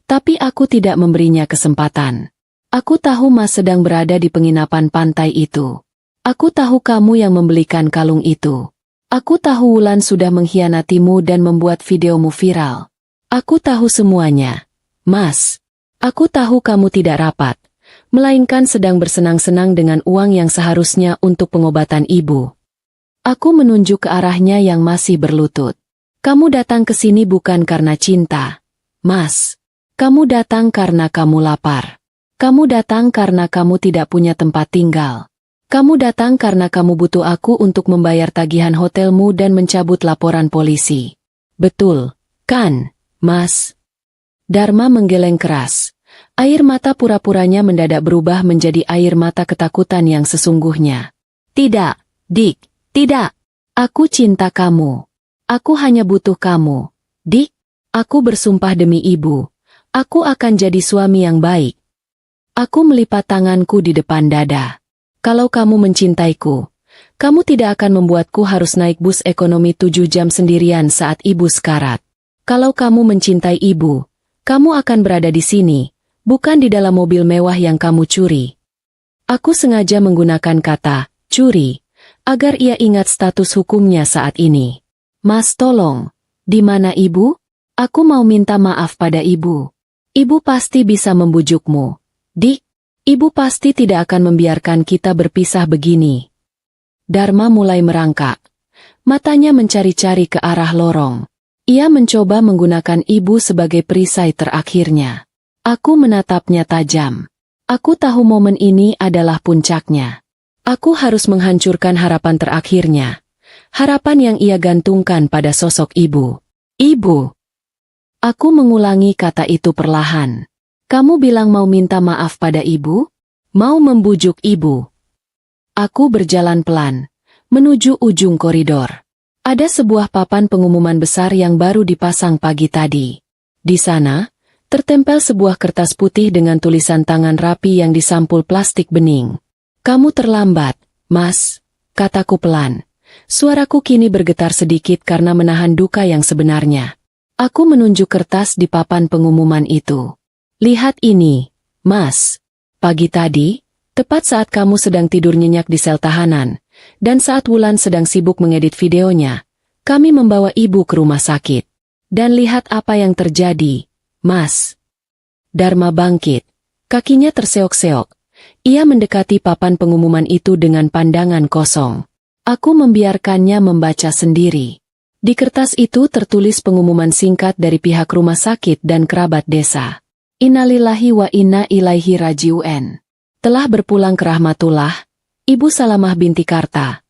tapi aku tidak memberinya kesempatan. Aku tahu Mas sedang berada di penginapan pantai itu. Aku tahu kamu yang membelikan kalung itu. Aku tahu Wulan sudah mengkhianatimu dan membuat videomu viral. Aku tahu semuanya. Mas, aku tahu kamu tidak rapat, melainkan sedang bersenang-senang dengan uang yang seharusnya untuk pengobatan ibu. Aku menunjuk ke arahnya yang masih berlutut. Kamu datang ke sini bukan karena cinta, Mas. Kamu datang karena kamu lapar. Kamu datang karena kamu tidak punya tempat tinggal. Kamu datang karena kamu butuh aku untuk membayar tagihan hotelmu dan mencabut laporan polisi. Betul, kan, Mas? Dharma menggeleng keras. Air mata pura-puranya mendadak berubah menjadi air mata ketakutan yang sesungguhnya. Tidak, Dik, tidak. Aku cinta kamu. Aku hanya butuh kamu. Dik, aku bersumpah demi ibu. Aku akan jadi suami yang baik. Aku melipat tanganku di depan dada. Kalau kamu mencintaiku, kamu tidak akan membuatku harus naik bus ekonomi 7 jam sendirian saat ibu sekarat. Kalau kamu mencintai ibu, kamu akan berada di sini, bukan di dalam mobil mewah yang kamu curi. Aku sengaja menggunakan kata curi, agar ia ingat status hukumnya saat ini. Mas tolong, di mana ibu? Aku mau minta maaf pada ibu. Ibu pasti bisa membujukmu. Dik, ibu pasti tidak akan membiarkan kita berpisah begini. Dharma mulai merangkak. Matanya mencari-cari ke arah lorong. Ia mencoba menggunakan ibu sebagai perisai terakhirnya. Aku menatapnya tajam. Aku tahu momen ini adalah puncaknya. Aku harus menghancurkan harapan terakhirnya. Harapan yang ia gantungkan pada sosok ibu. Ibu. Aku mengulangi kata itu perlahan. Kamu bilang mau minta maaf pada ibu? Mau membujuk ibu? Aku berjalan pelan, menuju ujung koridor. Ada sebuah papan pengumuman besar yang baru dipasang pagi tadi. Di sana, tertempel sebuah kertas putih dengan tulisan tangan rapi yang disampul plastik bening. Kamu terlambat, Mas, kataku pelan. Suaraku kini bergetar sedikit karena menahan duka yang sebenarnya. Aku menunjuk kertas di papan pengumuman itu. Lihat ini, Mas. Pagi tadi, tepat saat kamu sedang tidur nyenyak di sel tahanan, dan saat Wulan sedang sibuk mengedit videonya, kami membawa ibu ke rumah sakit. Dan lihat apa yang terjadi, Mas. Dharma bangkit. Kakinya terseok-seok. Ia mendekati papan pengumuman itu dengan pandangan kosong. Aku membiarkannya membaca sendiri. Di kertas itu tertulis pengumuman singkat dari pihak rumah sakit dan kerabat desa. Innalillahi wa inna ilaihi raji'un. Telah berpulang ke rahmatullah, Ibu Salamah binti Karta.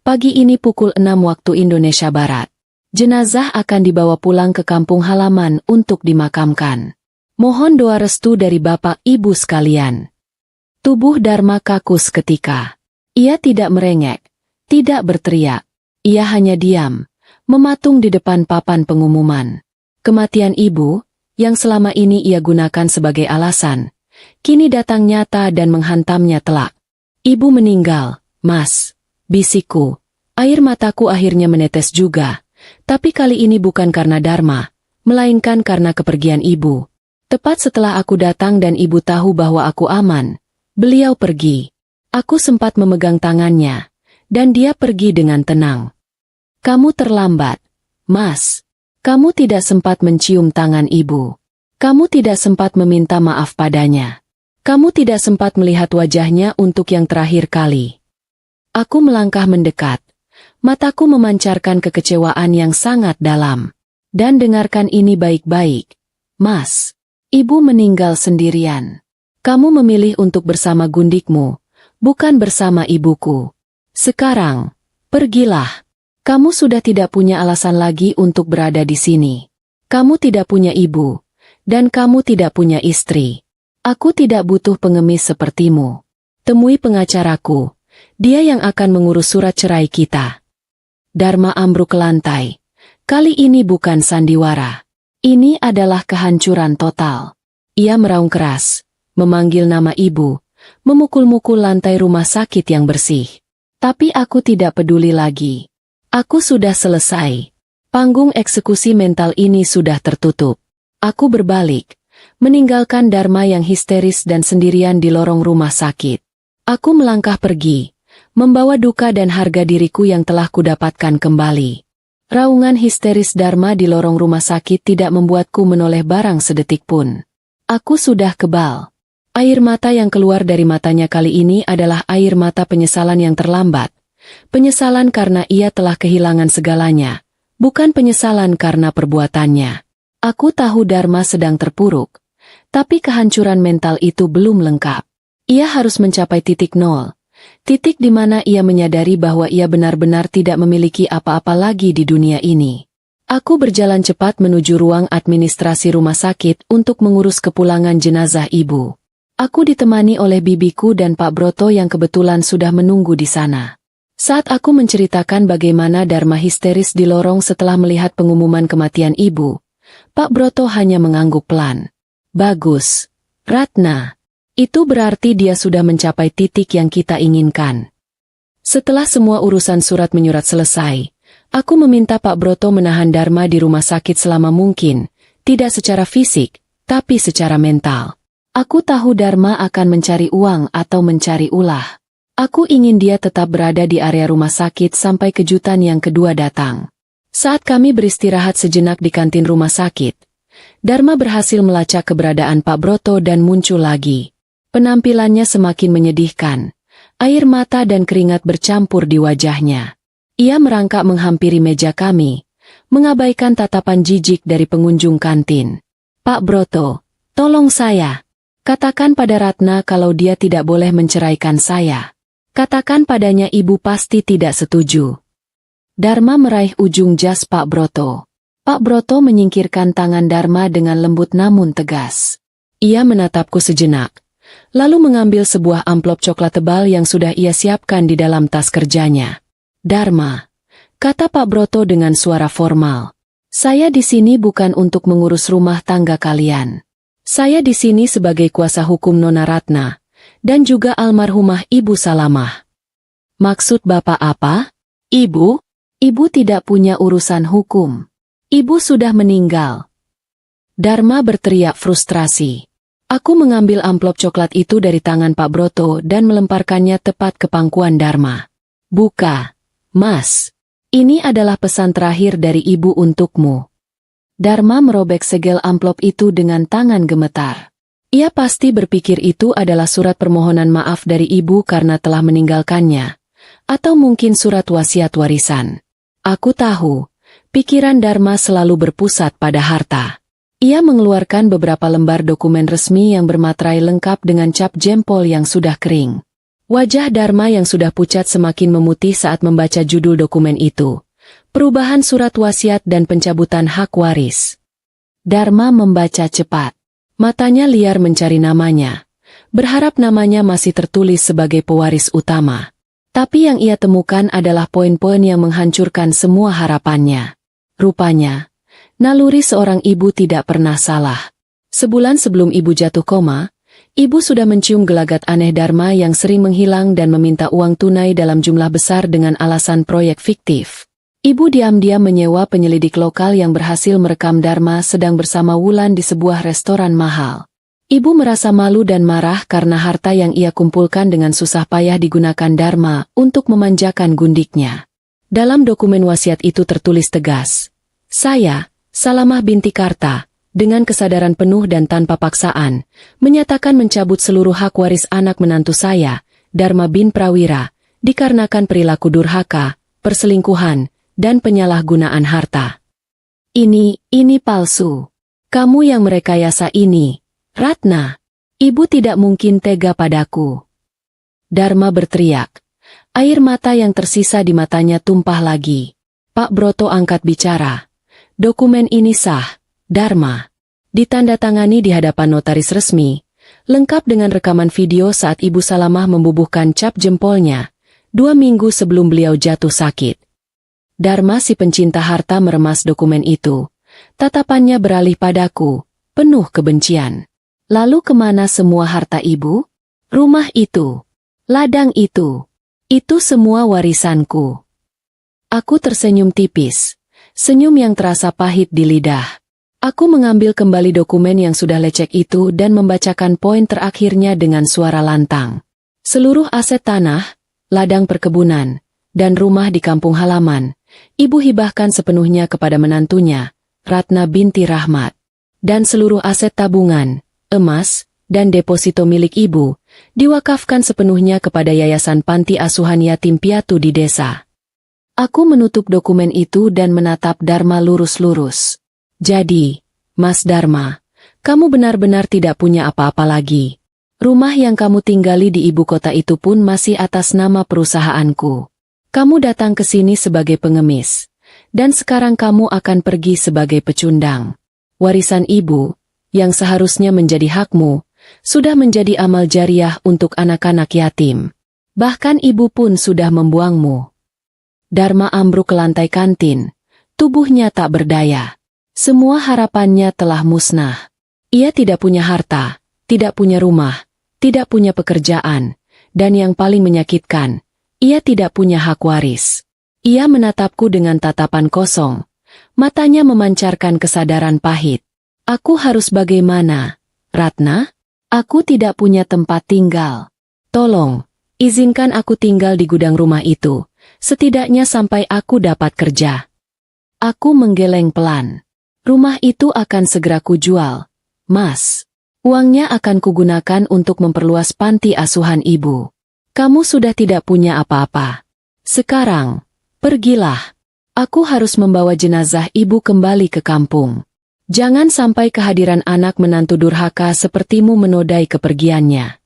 Pagi ini pukul 6 waktu Indonesia Barat. Jenazah akan dibawa pulang ke kampung halaman untuk dimakamkan. Mohon doa restu dari Bapak Ibu sekalian. Tubuh Dharma kaku seketika. Ia tidak merengek. Tidak berteriak, ia hanya diam, mematung di depan papan pengumuman. Kematian ibu, yang selama ini ia gunakan sebagai alasan, kini datang nyata dan menghantamnya telak. Ibu meninggal, Mas, bisikku. Air mataku akhirnya menetes juga, tapi kali ini bukan karena Dharma, melainkan karena kepergian ibu. Tepat setelah aku datang dan ibu tahu bahwa aku aman, beliau pergi. Aku sempat memegang tangannya. Dan dia pergi dengan tenang. Kamu terlambat, Mas. Kamu tidak sempat mencium tangan ibu. Kamu tidak sempat meminta maaf padanya. Kamu tidak sempat melihat wajahnya untuk yang terakhir kali. Aku melangkah mendekat. Mataku memancarkan kekecewaan yang sangat dalam. Dan dengarkan ini baik-baik. Mas, ibu meninggal sendirian. Kamu memilih untuk bersama gundikmu, bukan bersama ibuku. Sekarang, pergilah. Kamu sudah tidak punya alasan lagi untuk berada di sini. Kamu tidak punya ibu, dan kamu tidak punya istri. Aku tidak butuh pengemis sepertimu. Temui pengacaraku, dia yang akan mengurus surat cerai kita. Dharma ambruk ke lantai. Kali ini bukan sandiwara. Ini adalah kehancuran total. Ia meraung keras, memanggil nama ibu, memukul-mukul lantai rumah sakit yang bersih. Tapi aku tidak peduli lagi. Aku sudah selesai. Panggung eksekusi mental ini sudah tertutup. Aku berbalik, meninggalkan Dharma yang histeris dan sendirian di lorong rumah sakit. Aku melangkah pergi, membawa duka dan harga diriku yang telah kudapatkan kembali. Raungan histeris Dharma di lorong rumah sakit tidak membuatku menoleh barang sedetik pun. Aku sudah kebal. Air mata yang keluar dari matanya kali ini adalah air mata penyesalan yang terlambat. Penyesalan karena ia telah kehilangan segalanya, Bukan penyesalan karena perbuatannya. Aku tahu Dharma sedang terpuruk, tapi kehancuran mental itu belum lengkap. Ia harus mencapai titik nol. Titik di mana ia menyadari bahwa ia benar-benar tidak memiliki apa-apa lagi di dunia ini. Aku berjalan cepat menuju ruang administrasi rumah sakit untuk mengurus kepulangan jenazah ibu. Aku ditemani oleh bibiku dan Pak Broto yang kebetulan sudah menunggu di sana. Saat aku menceritakan bagaimana Dharma histeris di lorong setelah melihat pengumuman kematian ibu, Pak Broto hanya mengangguk pelan. Bagus, Ratna. Itu berarti dia sudah mencapai titik yang kita inginkan. Setelah semua urusan surat menyurat selesai, aku meminta Pak Broto menahan Dharma di rumah sakit selama mungkin, tidak secara fisik, tapi secara mental. Aku tahu Dharma akan mencari uang atau mencari ulah. Aku ingin dia tetap berada di area rumah sakit sampai kejutan yang kedua datang. Saat kami beristirahat sejenak di kantin rumah sakit, Dharma berhasil melacak keberadaan Pak Broto dan muncul lagi. Penampilannya semakin menyedihkan. Air mata dan keringat bercampur di wajahnya. Ia merangkak menghampiri meja kami, mengabaikan tatapan jijik dari pengunjung kantin. Pak Broto, tolong saya. Katakan pada Ratna kalau dia tidak boleh menceraikan saya. Katakan padanya ibu pasti tidak setuju. Dharma meraih ujung jas Pak Broto. Pak Broto menyingkirkan tangan Dharma dengan lembut namun tegas. Ia menatapku sejenak, lalu mengambil sebuah amplop coklat tebal yang sudah ia siapkan di dalam tas kerjanya. Dharma, kata Pak Broto dengan suara formal. Saya di sini bukan untuk mengurus rumah tangga kalian. Saya di sini sebagai kuasa hukum Nona Ratna, dan juga almarhumah Ibu Salamah. Maksud Bapak apa? Ibu? Ibu tidak punya urusan hukum. Ibu sudah meninggal. Dharma berteriak frustrasi. Aku mengambil amplop coklat itu dari tangan Pak Broto dan melemparkannya tepat ke pangkuan Dharma. Buka, Mas. Ini adalah pesan terakhir dari ibu untukmu. Dharma merobek segel amplop itu dengan tangan gemetar. Ia pasti berpikir itu adalah surat permohonan maaf dari ibu karena telah meninggalkannya. Atau mungkin surat wasiat warisan. Aku tahu, pikiran Dharma selalu berpusat pada harta. Ia mengeluarkan beberapa lembar dokumen resmi yang bermaterai lengkap dengan cap jempol yang sudah kering. Wajah Dharma yang sudah pucat semakin memutih saat membaca judul dokumen itu. Perubahan surat wasiat dan pencabutan hak waris. Dharma membaca cepat. Matanya liar mencari namanya. Berharap namanya masih tertulis sebagai pewaris utama. Tapi yang ia temukan adalah poin-poin yang menghancurkan semua harapannya. Rupanya, naluri seorang ibu tidak pernah salah. Sebulan sebelum ibu jatuh koma, ibu sudah mencium gelagat aneh Dharma yang sering menghilang dan meminta uang tunai dalam jumlah besar dengan alasan proyek fiktif. Ibu diam-diam menyewa penyelidik lokal yang berhasil merekam Dharma sedang bersama Wulan di sebuah restoran mahal. Ibu merasa malu dan marah karena harta yang ia kumpulkan dengan susah payah digunakan Dharma untuk memanjakan gundiknya. Dalam dokumen wasiat itu tertulis tegas, "Saya, Salamah binti Karta, dengan kesadaran penuh dan tanpa paksaan, menyatakan mencabut seluruh hak waris anak menantu saya, Dharma bin Prawira, dikarenakan perilaku durhaka, perselingkuhan, dan penyalahgunaan harta." Ini palsu. Kamu yang merekayasa ini, Ratna. Ibu tidak mungkin tega padaku. Dharma berteriak. Air mata yang tersisa di matanya tumpah lagi. Pak Broto angkat bicara. Dokumen ini sah, Dharma. Ditandatangani di hadapan notaris resmi, lengkap dengan rekaman video saat Ibu Salamah membubuhkan cap jempolnya, 2 minggu sebelum beliau jatuh sakit. Dharma si pencinta harta meremas dokumen itu. Tatapannya beralih padaku, penuh kebencian. Lalu kemana semua harta ibu? Rumah itu, ladang itu semua warisanku. Aku tersenyum tipis, senyum yang terasa pahit di lidah. Aku mengambil kembali dokumen yang sudah lecek itu dan membacakan poin terakhirnya dengan suara lantang. Seluruh aset tanah, ladang perkebunan, dan rumah di kampung halaman, ibu hibahkan sepenuhnya kepada menantunya, Ratna binti Rahmat. Dan seluruh aset tabungan, emas, dan deposito milik ibu, diwakafkan sepenuhnya kepada Yayasan Panti Asuhan Yatim Piatu di desa. Aku menutup dokumen itu dan menatap Dharma lurus-lurus. Jadi, Mas Dharma, kamu benar-benar tidak punya apa-apa lagi. Rumah yang kamu tinggali di ibu kota itu pun masih atas nama perusahaanku. Kamu datang ke sini sebagai pengemis, dan sekarang kamu akan pergi sebagai pecundang. Warisan ibu, yang seharusnya menjadi hakmu, sudah menjadi amal jariah untuk anak-anak yatim. Bahkan ibu pun sudah membuangmu. Dharma ambruk ke lantai kantin. Tubuhnya tak berdaya. Semua harapannya telah musnah. Ia tidak punya harta, tidak punya rumah, tidak punya pekerjaan, dan yang paling menyakitkan, ia tidak punya hak waris. Ia menatapku dengan tatapan kosong. Matanya memancarkan kesadaran pahit. Aku harus bagaimana, Ratna? Aku tidak punya tempat tinggal. Tolong, izinkan aku tinggal di gudang rumah itu. Setidaknya sampai aku dapat kerja. Aku menggeleng pelan. Rumah itu akan segera kujual, Mas. Uangnya akan kugunakan untuk memperluas panti asuhan ibu. Kamu sudah tidak punya apa-apa. Sekarang, pergilah. Aku harus membawa jenazah ibu kembali ke kampung. Jangan sampai kehadiran anak menantu durhaka sepertimu menodai kepergiannya.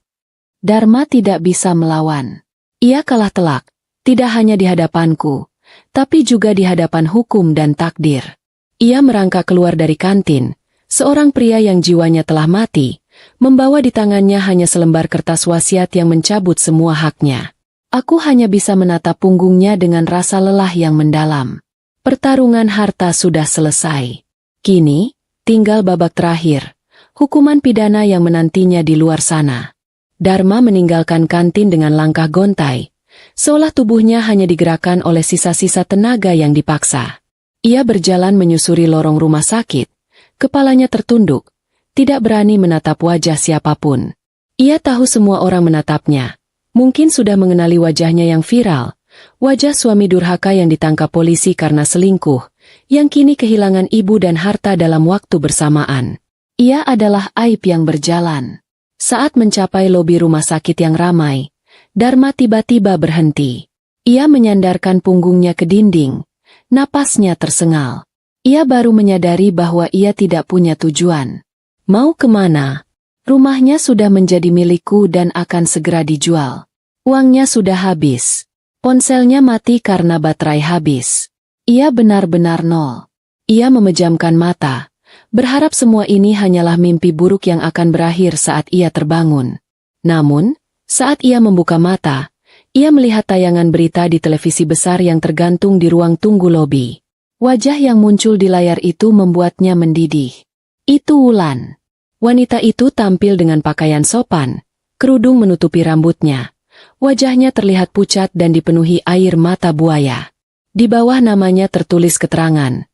Dharma tidak bisa melawan. Ia kalah telak. Tidak hanya di hadapanku, tapi juga di hadapan hukum dan takdir. Ia merangkak keluar dari kantin, seorang pria yang jiwanya telah mati, membawa di tangannya hanya selembar kertas wasiat yang mencabut semua haknya. Aku hanya bisa menatap punggungnya dengan rasa lelah yang mendalam. Pertarungan harta sudah selesai. Kini, tinggal babak terakhir, hukuman pidana yang menantinya di luar sana. Dharma meninggalkan kantin dengan langkah gontai. Seolah tubuhnya hanya digerakkan oleh sisa-sisa tenaga yang dipaksa. Ia berjalan menyusuri lorong rumah sakit, kepalanya tertunduk, tidak berani menatap wajah siapapun. Ia tahu semua orang menatapnya, mungkin sudah mengenali wajahnya yang viral, wajah suami durhaka yang ditangkap polisi karena selingkuh, yang kini kehilangan ibu dan harta dalam waktu bersamaan. Ia adalah aib yang berjalan. Saat mencapai lobi rumah sakit yang ramai, Dharma tiba-tiba berhenti. Ia menyandarkan punggungnya ke dinding. Napasnya tersengal. Ia baru menyadari bahwa ia tidak punya tujuan. Mau kemana? Rumahnya sudah menjadi milikku dan akan segera dijual. Uangnya sudah habis. Ponselnya mati karena baterai habis. Ia benar-benar nol. Ia memejamkan mata, berharap semua ini hanyalah mimpi buruk yang akan berakhir saat ia terbangun. Namun, saat ia membuka mata, ia melihat tayangan berita di televisi besar yang tergantung di ruang tunggu lobi. Wajah yang muncul di layar itu membuatnya mendidih. Itu Wulan. Wanita itu tampil dengan pakaian sopan, kerudung menutupi rambutnya. Wajahnya terlihat pucat dan dipenuhi air mata buaya. Di bawah namanya tertulis keterangan,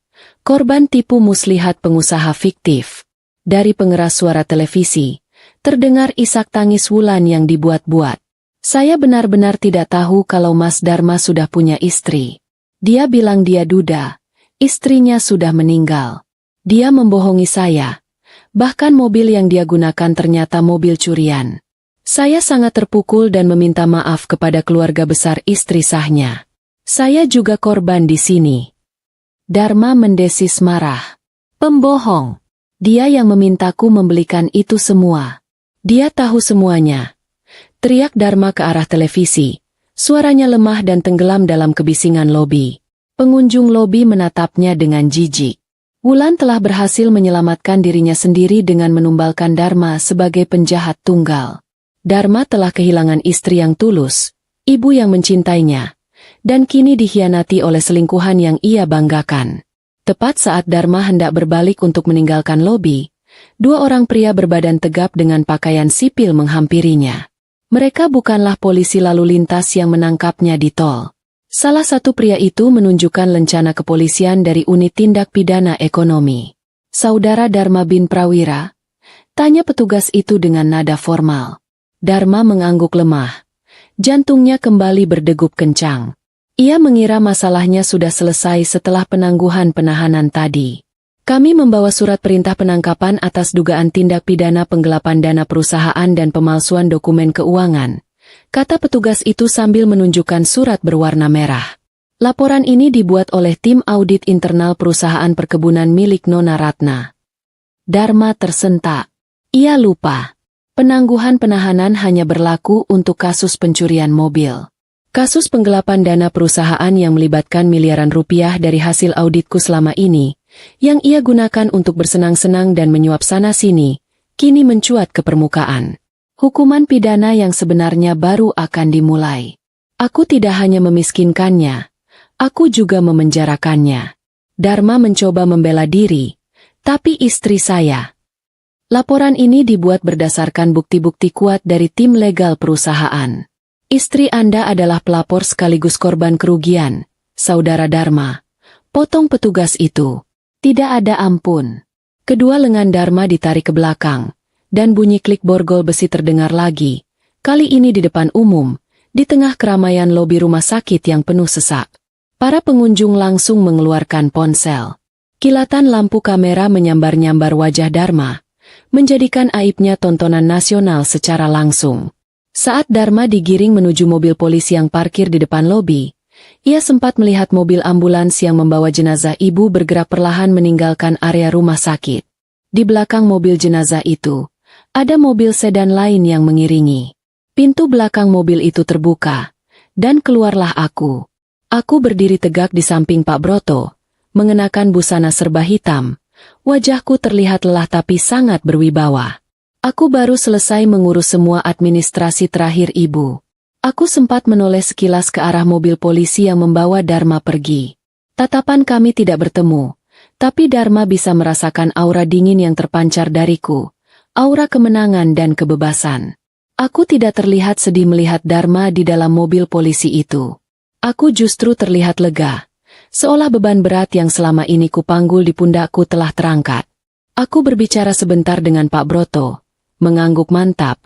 korban tipu muslihat pengusaha fiktif. Dari pengeras suara televisi, terdengar isak tangis Wulan yang dibuat-buat. Saya benar-benar tidak tahu kalau Mas Dharma sudah punya istri. Dia bilang dia duda. Istrinya sudah meninggal. Dia membohongi saya. Bahkan mobil yang dia gunakan ternyata mobil curian. Saya sangat terpukul dan meminta maaf kepada keluarga besar istri sahnya. Saya juga korban di sini. Dharma mendesis marah. Pembohong. Dia yang memintaku membelikan itu semua. Dia tahu semuanya. Teriak Dharma ke arah televisi. Suaranya lemah dan tenggelam dalam kebisingan lobi. Pengunjung lobi menatapnya dengan jijik. Wulan telah berhasil menyelamatkan dirinya sendiri dengan menumbalkan Dharma sebagai penjahat tunggal. Dharma telah kehilangan istri yang tulus, ibu yang mencintainya, dan kini dikhianati oleh selingkuhan yang ia banggakan. Tepat saat Dharma hendak berbalik untuk meninggalkan lobi, dua orang pria berbadan tegap dengan pakaian sipil menghampirinya. Mereka bukanlah polisi lalu lintas yang menangkapnya di tol. Salah satu pria itu menunjukkan lencana kepolisian dari unit tindak pidana ekonomi. Saudara Dharma bin Prawira? Tanya petugas itu dengan nada formal. Dharma mengangguk lemah. Jantungnya kembali berdegup kencang. Ia mengira masalahnya sudah selesai setelah penangguhan penahanan tadi. Kami membawa surat perintah penangkapan atas dugaan tindak pidana penggelapan dana perusahaan dan pemalsuan dokumen keuangan, kata petugas itu sambil menunjukkan surat berwarna merah. Laporan ini dibuat oleh tim audit internal perusahaan perkebunan milik Nona Ratna. Dharma tersentak. Ia lupa. Penangguhan penahanan hanya berlaku untuk kasus pencurian mobil. Kasus penggelapan dana perusahaan yang melibatkan miliaran rupiah dari hasil auditku selama ini, yang ia gunakan untuk bersenang-senang dan menyuap sana-sini, kini mencuat ke permukaan. Hukuman pidana yang sebenarnya baru akan dimulai. Aku tidak hanya memiskinkannya, aku juga memenjarakannya. Dharma mencoba membela diri, tapi istri saya. Laporan ini dibuat berdasarkan bukti-bukti kuat dari tim legal perusahaan. Istri Anda adalah pelapor sekaligus korban kerugian, Saudara Dharma. Potong petugas itu. Tidak ada ampun. Kedua lengan Dharma ditarik ke belakang, dan bunyi klik borgol besi terdengar lagi. Kali ini di depan umum, di tengah keramaian lobi rumah sakit yang penuh sesak. Para pengunjung langsung mengeluarkan ponsel. Kilatan lampu kamera menyambar-nyambar wajah Dharma, menjadikan aibnya tontonan nasional secara langsung. Saat Dharma digiring menuju mobil polisi yang parkir di depan lobi, ia sempat melihat mobil ambulans yang membawa jenazah ibu bergerak perlahan meninggalkan area rumah sakit. Di belakang mobil jenazah itu, ada mobil sedan lain yang mengiringi. Pintu belakang mobil itu terbuka, dan keluarlah aku. Aku berdiri tegak di samping Pak Broto, mengenakan busana serba hitam. Wajahku terlihat lelah tapi sangat berwibawa. Aku baru selesai mengurus semua administrasi terakhir ibu. Aku sempat menoleh sekilas ke arah mobil polisi yang membawa Dharma pergi. Tatapan kami tidak bertemu, tapi Dharma bisa merasakan aura dingin yang terpancar dariku, aura kemenangan dan kebebasan. Aku tidak terlihat sedih melihat Dharma di dalam mobil polisi itu. Aku justru terlihat lega, seolah beban berat yang selama ini kupanggul di pundakku telah terangkat. Aku berbicara sebentar dengan Pak Broto, mengangguk mantap,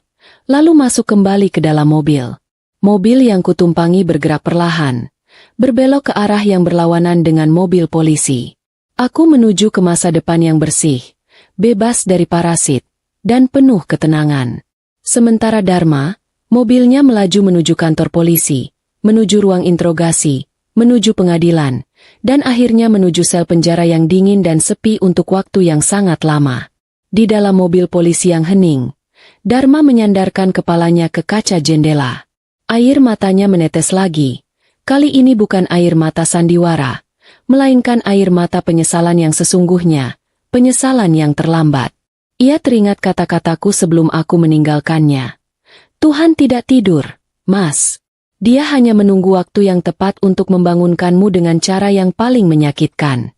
lalu masuk kembali ke dalam mobil. Mobil yang kutumpangi bergerak perlahan, berbelok ke arah yang berlawanan dengan mobil polisi. Aku menuju ke masa depan yang bersih, bebas dari parasit, dan penuh ketenangan. Sementara Dharma, mobilnya melaju menuju kantor polisi, menuju ruang interogasi, menuju pengadilan, dan akhirnya menuju sel penjara yang dingin dan sepi untuk waktu yang sangat lama. Di dalam mobil polisi yang hening, Dharma menyandarkan kepalanya ke kaca jendela. Air matanya menetes lagi. Kali ini bukan air mata sandiwara, melainkan air mata penyesalan yang sesungguhnya, penyesalan yang terlambat. Ia teringat kata-kataku sebelum aku meninggalkannya. Tuhan tidak tidur, Mas. Dia hanya menunggu waktu yang tepat untuk membangunkanmu dengan cara yang paling menyakitkan.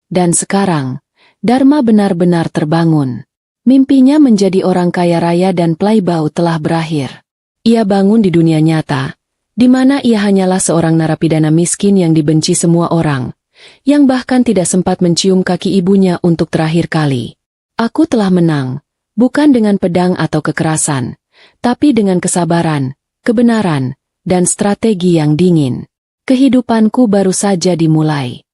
Dan sekarang, Dharma benar-benar terbangun. Mimpinya menjadi orang kaya raya dan playboy telah berakhir. Ia bangun di dunia nyata, di mana ia hanyalah seorang narapidana miskin yang dibenci semua orang, yang bahkan tidak sempat mencium kaki ibunya untuk terakhir kali. Aku telah menang, bukan dengan pedang atau kekerasan, tapi dengan kesabaran, kebenaran, dan strategi yang dingin. Kehidupanku baru saja dimulai.